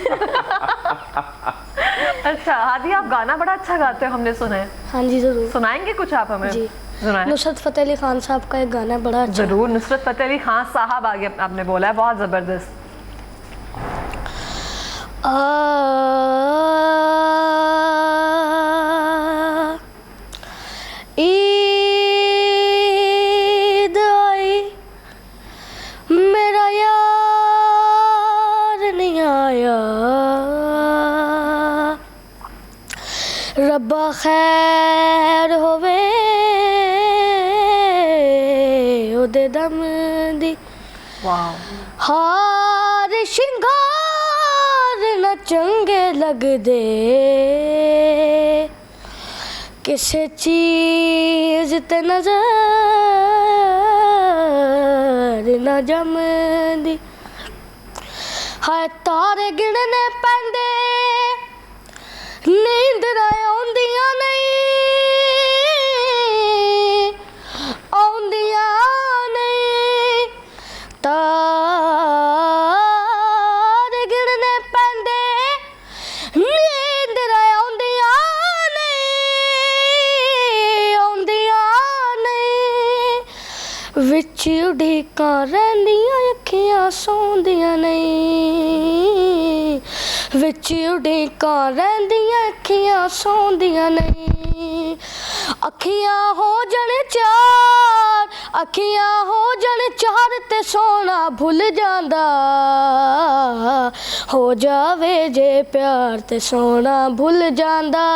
अच्छा हादी, आप गाना बड़ा अच्छा गाते हो, हमने सुना है। हाँ जी ज़रूर। सुनाएंगे कुछ आप हमें? जी। सुनाएं। नुसरत फ़तेह अली खान साहब का एक गाना है बड़ा अच्छा। जरूर। नुसरत फतेह अली खान साहब आगे आपने बोला है, बहुत जबरदस्त। ईद आई मेरा यार नहीं आया, रब्बा खैर होवे ओदे दम दी। वाह। हार शिंगार न चंगे लगदे, किसे चीज ते नजर न जमदी। हाय तारे गिनने पैंदे, नींद आउंदियां नहीं, आउंदियां नहीं। तारे गिनने पैंदे, नींद आउंदियां नहीं, आउंदियां नहीं। विच उड़ीकां रहिंदियां अखियां सौंदियां नहीं, विच उड़ीकां रहिंदियां अखियां सौंदियां नहीं। अखियां हो जन चार, अखियां हो जन चार ते सोना भुल जांदा, हो जावे जे प्यार ते सोना भुल जांदा,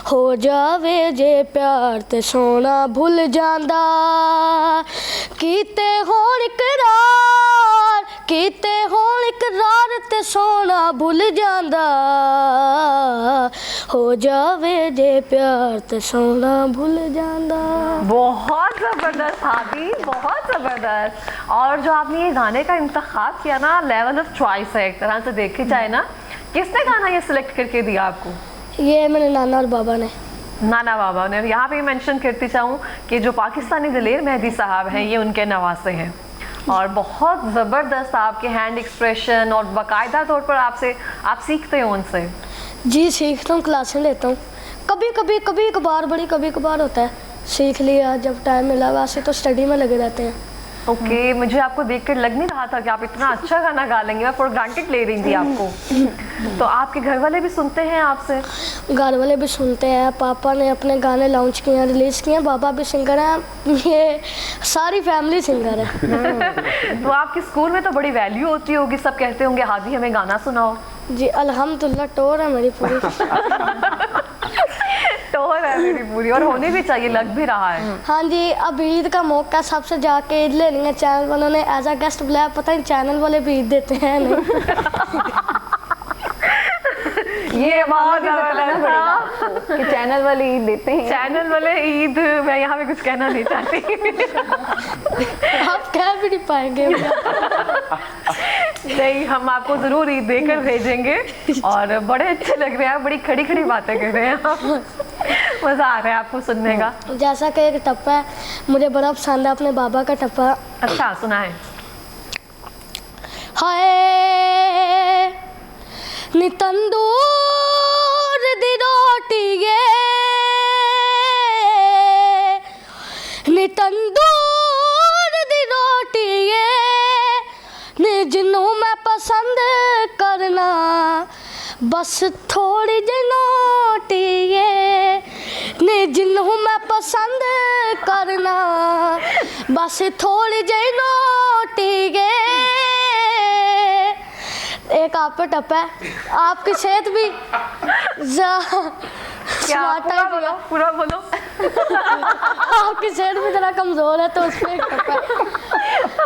हो जावे जे प्यार ते सोना भुल जांदा। कीते होण इकरार, कीते होण इकरार ते सोना भुल जांदा, हो जावे जे प्यार ते सोना भुल जांदा। बहुत जबरदस्त हादी, बहुत जबरदस्त। और जो आपने ये गाने का इंतखाब किया ना, लेवल ऑफ चॉइस है एक तरह से देखी जाए ना। किसने गाना ये सिलेक्ट करके दिया आपको? ये मेरे नाना और बाबा ने। नाना बाबा ने। यहाँ पे मेंशन करती चाहूँ कि जो पाकिस्तानी दिलेर मेहदी साहब हैं, ये उनके नवासे हैं। और बहुत ज़बरदस्त आपके हैंड एक्सप्रेशन, और बाकायदा तौर पर आप सीखते हो उनसे? जी सीखता हूँ, क्लासें लेता हूँ। कभी कभार बड़ी कभी कभार होता है, सीख लिया जब टाइम मिला, वैसे तो स्टडी में लगे रहते हैं। ओके मुझे आपको देखकर लग नहीं रहा था कि आप इतना अच्छा गाना गा लेंगे, मैं फॉर ग्रांटेड ले रही थी आपको। तो आपके घर वाले भी सुनते हैं आपसे? घर वाले भी सुनते हैं, पापा ने अपने गाने लॉन्च किए हैं, रिलीज़ किए हैं, बाबा भी सिंगर हैं, ये सारी फैमिली सिंगर है। तो आपके स्कूल में तो बड़ी वैल्यू होती होगी, सब कहते होंगे हादी हमें गाना सुनाओ। जी अल्हम्दुलिल्लाह टोर है मेरी पूरी। टोर है मेरी पूरी, और होनी भी चाहिए, लग भी रहा है। हाँ जी, अब ईद का मौका, सबसे जाके ईद लेनी है। चैनल वालों ने एज अ गेस्ट बुलाया, पता नहीं चैनल वाले भी ईद देते हैं नहीं। ये बहुत जबरदस्त था कि चैनल वाले ईद देते हैं। चैनल वाले ईद, मैं यहाँ पे कुछ कहना नहीं चाहती। आप कह भी नहीं पाएंगे। नहीं, हम आपको जरूर ईद देकर भेजेंगे, और बड़े अच्छे लग रहे हैं, बड़ी खड़ी खड़ी बातें कर रहे हैं आप। मजा आ रहा है आपको सुनने का। जैसा कि एक टप्पा है, मुझे बड़ा पसंद है अपने बाबा का टप्पा। अच्छा सुनाए। हाय नी तंदूर दी रोटी नी तंदूर दी रोटी नी जिन्नू मैं पसंद करना बस थोड़ी जी नोटी नी जिन्नू मैं पसंद करना बस थोड़ी जी नोटी एक आप पे टप है, आपकी सेहत भी क्या पूरा बोलो, पूरा बोलो। आपकी सेहत भी जरा कमजोर है, तो उसमें एक टप है।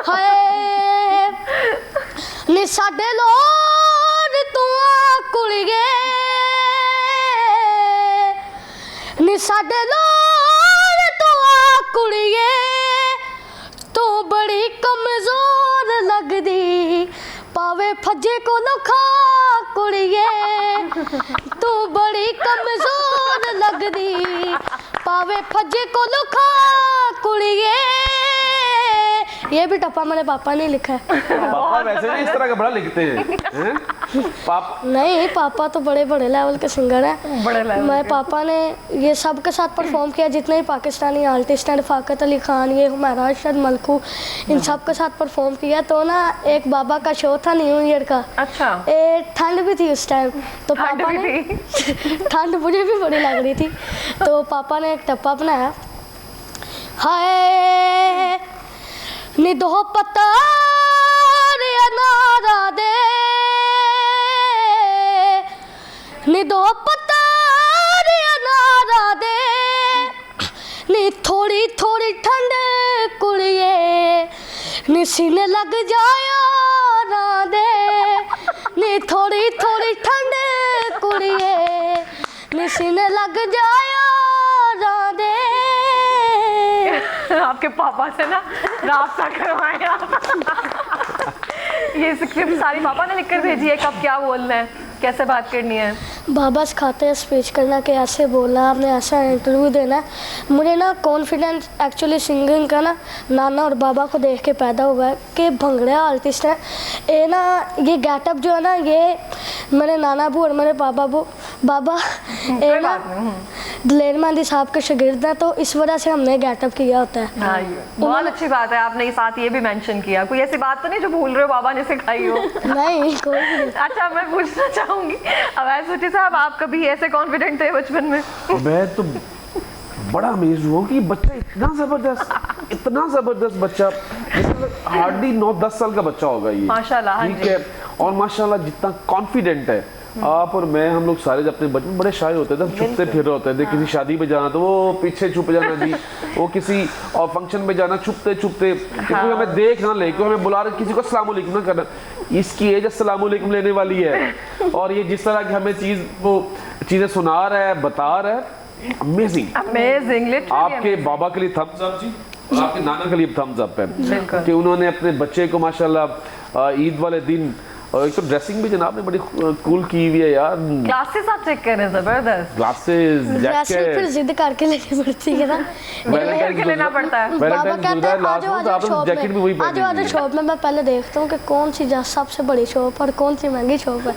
हाय नी साडे लोर तू कुड़िए नी साडे लोर तू कुड़िए तू बड़ी कमजोर लगदी पावे फजे को लखा कुड़िए तू बड़ी कमजोर लगदी पावे फजे को लखा कुड़िए। ये भी टप्पा मेरे पापा ने लिखा है। पापा वैसे भी इस तरह का बड़ा लिखते हैं? नहीं, पापा तो बड़े बड़े लेवल के सिंगर हैं। बड़े लेवल मेरे पापा ने ये सब के साथ परफॉर्म किया, जितने भी पाकिस्तानी आर्टिस्ट हैं, रफ़ाकत अली खान, ये हुमैरा अरशद, मलकू, इन सब के साथ परफॉर्म किया। तो ना एक बाबा का शो था न्यू ईयर का। अच्छा। ठंड भी थी उस टाइम, तो पापा ने ठंड मुझे भी बड़ी लग रही थी, तो पापा ने एक टप्पा बनाया। हाय नी दो पत्ता अनारा दे नी दो पत्ता अनारा दे नी थोड़ी थोड़ी ठंड कुड़िए नी सीने लग जाया ना दे नी थोड़ी थोड़ी ठंड कुड़िए नी सीने लग जाया ना दे। आपके पापा से ना रास्ता करवाए आप। ये स्क्रिप्ट सारी पापा ने लिखकर भेजी है, कब क्या बोलना है, कैसे बात करनी है? बाबा सिखाते हैं स्पीच करना, कि ऐसे बोलना, आपने ऐसा इंटरव्यू देना है। मुझे ना कॉन्फिडेंस एक्चुअली सिंगिंग का ना नाना और बाबा को देख के पैदा हुआ है कि भंगड़े आर्टिस्ट हैं। ये ना ये गेटअप जो है ना, ये मेरे नाना बू और मेरे बाबा ये ना दलेर मेहंदी साहब के शागिर्द हैं, तो इस वजह से हमने गेटअप किया होता है। हाँ, बहुत अच्छी बात है, आपने साथ ये भी मेंशन किया। कोई ऐसी बात तो नहीं जो भूल रहे हो बाबा ने सिखाई हो? नहीं, कोई नहीं। अच्छा, मैं पूछना चाहूंगी, अवैध सोची साहब, आप कभी ऐसे कॉन्फिडेंट थे बचपन में? मैं तो बड़ा अमेज हुआ कि बच्चा इतना जबरदस्त बच्चा, हार्डली 9-10 साल का बच्चा होगा ये, माशाल्लाह। ठीक है, और माशाल्लाह जितना कॉन्फिडेंट है। आप और मैं, हम लोग सारे अपने बचपन बड़े शाय होते थे, छुपते फिर रहे होते थे। किसी शादी में जाना तो वो पीछे छुप जाना जी, वो किसी और फंक्शन में जाना छुपते छुपते, कोई हमें देख ना ले, कोई हमें बुला रहे, किसी को अस्सलाम वालेकुम ना करना। इसकी एज अस्सलाम वालेकुम लेने वाली है, और ये जिस तरह की हमें चीजें सुना रहा है, बता रहा है, अमेजिंग। आपके बाबा के लिए थम्स अप जी, और आपके नाना के लिए थम्स अप है कि उन्होंने अपने बच्चे को माशाल्लाह ईद वाले दिन, और एक तो ड्रेसिंग भी जनाब ने बड़ी कूल की हुई है यार। ग्लासेस आप चेक करें, जबरदस्त ग्लासेस, जैकेट, फिर जिद करके लेनी पड़ती है ना, लेना पड़ता है। बाबा कहते हैं आज जैकेट भी वही पहनी शॉप में मैं पहले देखता हूँ कि कौन सी सबसे बड़ी शॉप और कौन सी महंगी शॉप है।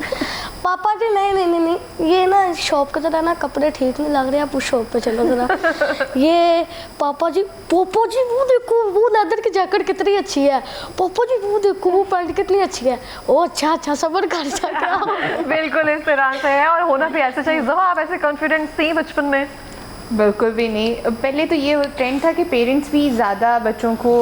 पापा जी नहीं नहीं नहीं नहीं, ये ना शॉप की तरह ना कपड़े ठीक नहीं लग रहे, आप उस शॉप पे चलो जरा। ये पापा जी वो देखो वो लेदर की जैकेट कितनी अच्छी है, पापा जी वो देखो वो पैंट कितनी अच्छी है। ओ अच्छा अच्छा, सबर कर सकते हो। बिल्कुल इस तरह से है, और होना भी ऐसे चाहिए। ज़ोहा, आप ऐसे कॉन्फिडेंट थी बचपन में? बिल्कुल भी नहीं। पहले तो ये ट्रेंड था कि पेरेंट्स भी ज़्यादा बच्चों को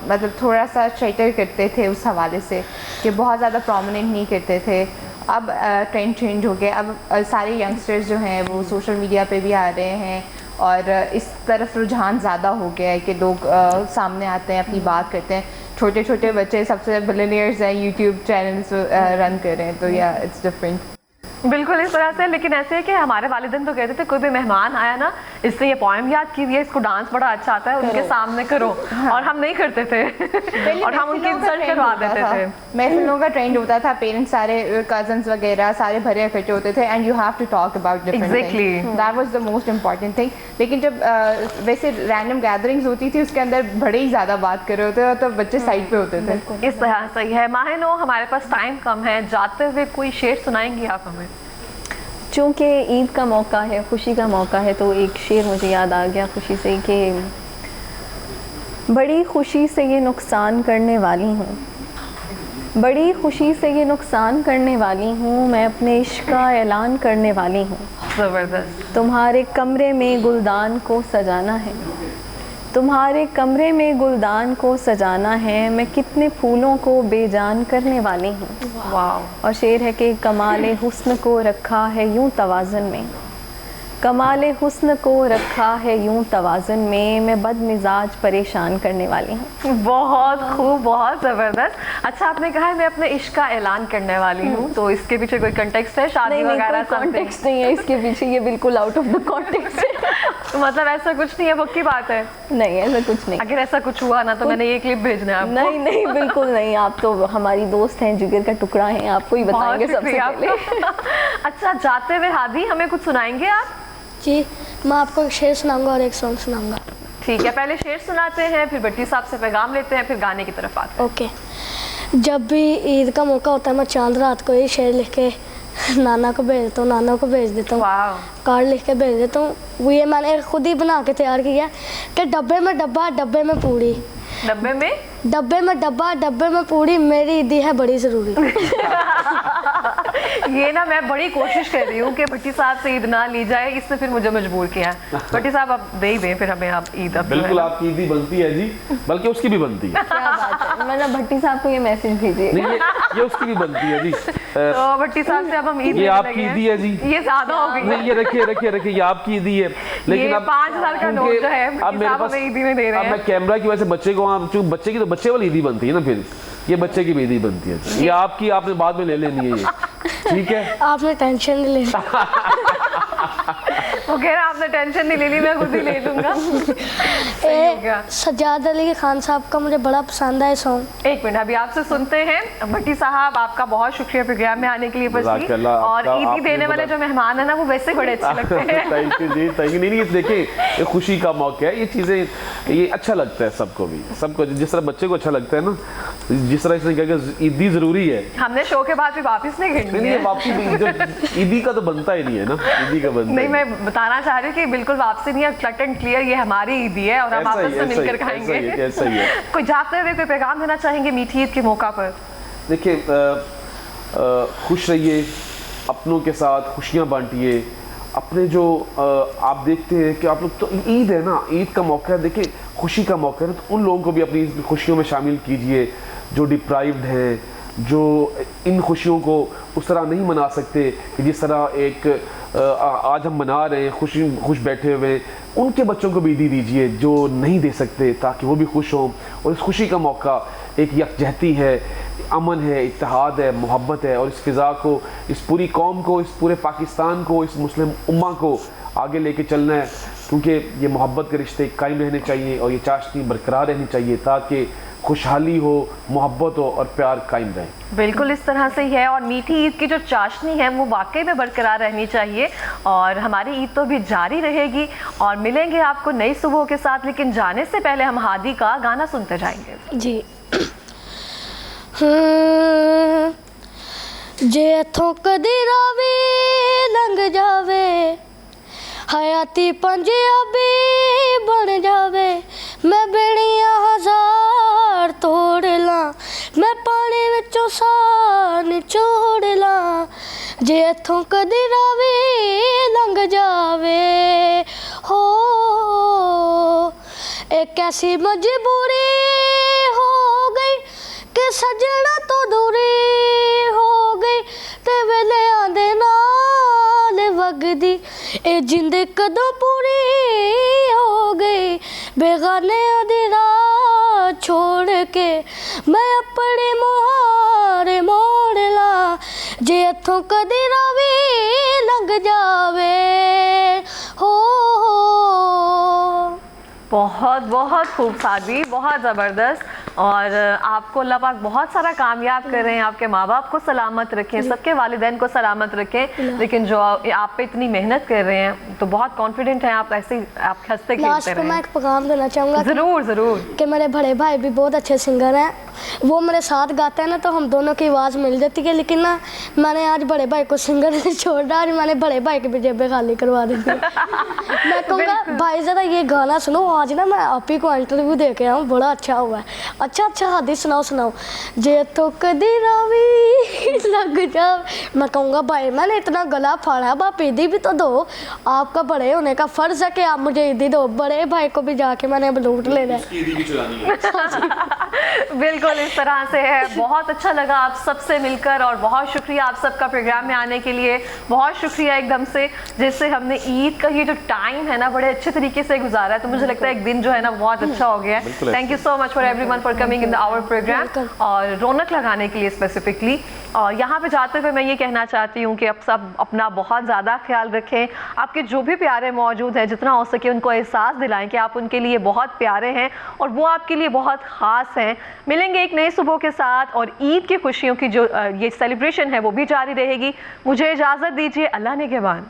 मतलब थोड़ा सा शेटर करते थे उस हवाले से, कि बहुत ज़्यादा प्रोमिनेंट नहीं करते थे। अब ट्रेंड चेंज हो गया, अब सारे यंगस्टर्स जो हैं वो सोशल मीडिया पे भी आ रहे हैं, और इस तरफ रुझान ज़्यादा हो गया है कि लोग सामने आते हैं, अपनी बात करते हैं। छोटे छोटे बच्चे सबसे बिलियनियर्स हैं, यूट्यूब चैनल्स रन कर रहे हैं, तो या इट्स डिफरेंट। बिल्कुल इस तरह से। लेकिन ऐसे है कि हमारे वालिदैन तो कहते थे कोई भी मेहमान आया ना, इससे ये पोएम याद कीजिए, इसको डांस बड़ा अच्छा आता है, उनके सामने करो। हाँ। और हम नहीं करते थे और हम उनकी इंसल्ट करवा देते थे। महफिलों का ट्रेंड होता था, पेरेंट्स सारे कजन्स वगैरह सारे भरे इकट्ठे होते थे, and you have to talk about different things, that was the most important thing. लेकिन जब वैसे रैंडम गैदरिंग्स होती थी, उसके अंदर बड़े ही ज़्यादा बात कर रहे होते थे, तो बच्चे साइड पे होते थे। इस तरह सही है। माहिनो, हमारे पास टाइम कम है, जाते हुए कोई शेर सुनाएंगी आप हमें? चूँकि ईद का मौका है, खुशी का मौका है, तो एक शेर मुझे याद आ गया खुशी से कि बड़ी खुशी से ये नुकसान करने वाली हूँ, बड़ी खुशी से ये नुकसान करने वाली हूँ, मैं अपने इश्क का ऐलान करने वाली हूँ। ज़बरदस्त। तुम्हारे कमरे में गुलदान को सजाना है, तुम्हारे कमरे में गुलदान को सजाना है, मैं कितने फूलों को बेजान करने वाली हूँ। वाह। और शेर है कि कमाले हुस्न को रखा है यूं तवाज़ुन में, कमाले हुस्न को रखा है यूं तवाज़ुन में, मैं बदमिजाज परेशान करने वाली हूँ। बहुत खूब, बहुत ज़बरदस्त। अच्छा, आपने कहा है मैं अपने इश्क का ऐलान करने वाली हूँ, तो इसके पीछे कोई कंटेक्स्ट है, शादी वगैरह? कॉन्टेक्स्ट नहीं है इसके पीछे, ये बिल्कुल आउट ऑफ द कॉन्टेक्स्ट है। तो मतलब ऐसा कुछ नहीं है, पक्की बात है? नहीं, ऐसा कुछ नहीं। अगर ऐसा कुछ हुआ ना तो मैंने ये क्लिप भेजना है आपको। नहीं नहीं, बिल्कुल नहीं, आप तो हमारी दोस्त हैं, जिगर का टुकड़ा हैं, आपको ही बताएंगे सबसे पहले। अच्छा, जाते हुए हादी हमें कुछ सुनाएंगे आप? जी, मैं आपको एक शेर सुनाऊंगा और एक सॉन्ग सुनाऊंगा। ठीक है, पहले शेर सुनाते हैं, फिर भट्टी साहब से पैगाम लेते हैं, फिर गाने की तरफ आते हैं। ओके। जब भी ईद का मौका होता है, मैं चांद रात को ये शेर लिख के नाना को भेज देता हूँ, नाना को भेज देता हूँ, कार्ड लिख के भेज देता हूँ। वो ये मैंने खुद ही बना के तैयार किया है कि डब्बे में डब्बा, डब्बे में पूड़ी, डब्बे में डब्बे में डब्बा, डब्बे में पूड़ी, मेरी ईदी है बड़ी ज़रूरी। ये ना मैं बड़ी कोशिश कर रही हूँ कि भट्टी साहब से ईद ना ली जाए, इसने फिर मुझे मजबूर किया है। भट्टी साहब आप दे ही दें फिर हमें, आप ईद। बिल्कुल आपकी ईदी बनती है जी, बल्कि उसकी भी बनती है। क्या बात है, मतलब भट्टी साहब को ये मैसेज भेजिए। नहीं, ये उसकी भी बनती है जी। तो भट्टी साहब से अब हम ईद, ये आपकी ईदी है जी, ये ज्यादा हो गई। नहीं, ये रखिए, ये आपकी ईदी है। लेकिन अब 5000 का नोट जो है अब मेरे पास ईदी में दे रहे हैं। अब मैं कैमरा की वजह से बच्चे को, चूंकि बच्चे की तो बच्चे वाली ईदी बनती है ना, फिर ये बच्चे की भी ईदी बनती है। ये आपकी, आपने बाद में ले लेनी है ये, ठीक है? आपने टेंशन नहीं लेनी। वो कह रहा आपने टेंशन नहीं ले ली, मैं खुद ही ले लूंगा। सज्जाद अली खान साहब का मुझे बड़ा पसंद है सॉन्ग। एक मिनट, अभी आपसे सुनते हैं। भट्टी साहब, आपका बहुत शुक्रिया प्रोग्राम में आने के लिए, और ईदी देने वाले जो मेहमान है ना, वो वैसे बड़े अच्छे लगते हैं। Thank you ji, thank you. नहीं, देखिए ये खुशी का मौका है, ये चीजें, ये अच्छा लगता है सबको भी, सबको जिस तरह बच्चे को अच्छा लगता है ना, जिस तरह इसने कहा कि ईदी जरूरी है। हमने शो के बाद भी वापस नहीं घटनी है। वापसी ईदी का तो बनता ही नहीं है ना, ईदी का बनता नहीं, मैं बताना चाह रही हूँ कि बिल्कुल वापसी नहीं है, कट एंड क्लियर, ये हमारी ईदी है और हम आपस में मिलकर खाएंगे। ऐसा ही है। कोई जाते हुए कोई पैगाम देना चाहेंगे मीठी ईद के मौका पर? देखिए, खुश रहिए, अपनों के साथ खुशियाँ बांटिए। अपने जो आप देखते हैं कि आप लोग, तो ईद है ना, ईद का मौका है, देखिए खुशी का मौका है ना, तो उन लोगों को भी अपनी खुशियों में शामिल कीजिए जो डिप्राइव्ड हैं, जो इन खुशियों को उस तरह नहीं मना सकते कि जिस तरह एक आज हम मना रहे हैं, खुश बैठे हुए, उनके बच्चों को भी ईदी दीजिए जो नहीं दे सकते, ताकि वो भी खुश हों। और इस खुशी का मौका एक यकजहती है, अमन है, इत्तेहाद है, मोहब्बत है, और इस फ़िज़ा को, इस पूरी कौम को, इस पूरे पाकिस्तान को, इस मुस्लिम उम्मा को आगे लेके चलना है, क्योंकि ये मोहब्बत के रिश्ते कायम रहने चाहिए और ये चाशनी बरकरार रहनी चाहिए, ताकि खुशहाली हो, मोहब्बत हो और प्यार कायम रहे। बिल्कुल इस तरह से ही है, और मीठी ईद की जो चाशनी है वो वाकई में बरकरार रहनी चाहिए, और हमारी ईद तो भी जारी रहेगी, और मिलेंगे आपको नई सुबह के साथ। लेकिन जाने से पहले हम हादी का गाना सुनते जाएंगे। जी। जे इथों कदी रावी लंघ जावे हयाती पंजाबी बन जावे मैं बेड़ियां हजार तोड़ ला मैं पानी विचों साह निचोड़ ला जे इथों कदी रावी लंघ जावे हो एक ऐसी मजबूरी हो गई कि सजना तो दूरी हो गई ते वेले आंदे नाल वगदी ए जिंद कदों पूरी हो गई बेगाने दी राह छोड़ के मैं अपने मुहारे मोड़ ला जे इथों कदी रावी लंघ जावे हो। बहुत बहुत खूब सादी, बहुत ज़बरदस्त। और आपको अल्लाह पाक बहुत सारा कामयाब करें, आपके माँ बाप को सलामत रखें, सबके वालिदैन को सलामत रखें। लेकिन जो आप पे इतनी मेहनत कर रहे हैं तो बहुत कॉन्फिडेंट हैं आप, ऐसे आप हंसते खेलते रहें। मैं एक पैगाम देना चाहूँगा ज़रूर ज़रूर कि मेरे बड़े भाई भी बहुत अच्छे सिंगर हैं, वो मेरे साथ गाते हैं ना तो हम दोनों की आवाज़ मिल जाती है। लेकिन ना मैंने आज बड़े भाई को सिंगर से छोड़ दिया, आज मैंने बड़े भाई की भी जेबें खाली करवा दी थी। मैं कहूँगा भाई ज़रा ये गाना सुनो, आज ना मैं आप ही को इंटरव्यू दे के आऊँ, बड़ा अच्छा हुआ है। अच्छा हादिस सुनाओ जे तो कदी रावी लग जा। मैं कहूँगा भाई मैंने इतना गला फाड़ा, आप ईदी भी तो दो, आपका बड़े होने का फ़र्ज़ है कि आप मुझे ईदी दो। बड़े भाई को भी जाके मैंने लूट लेना है। बिल्कुल इस तरह से है। बहुत अच्छा लगा आप सबसे मिलकर और बहुत शुक्रिया आप सबका प्रोग्राम में आने के लिए। बहुत शुक्रिया एकदम से, जिससे हमने ईद का ये जो टाइम है ना बड़े अच्छे तरीके से गुजारा है। तो मुझे लगता है एक दिन जो है ना बहुत अच्छा हो गया है। Thank you so much for everyone for coming in our program और रौनक लगाने के लिए स्पेसिफिकली। और यहाँ पे जाते हुए मैं ये कहना चाहती हूँ कि आप सब अपना बहुत ज़्यादा ख्याल रखें। आपके जो भी प्यारे मौजूद हैं जितना हो सके उनको एहसास दिलाएं कि आप उनके लिए बहुत प्यारे हैं और वो आपके लिए बहुत ख़ास हैं। मिलेंगे एक नई सुबह के साथ और ईद की खुशियों की जो ये सेलिब्रेशन है वो भी जारी रहेगी। मुझे इजाज़त दीजिए, अल्लाह ने के बाद।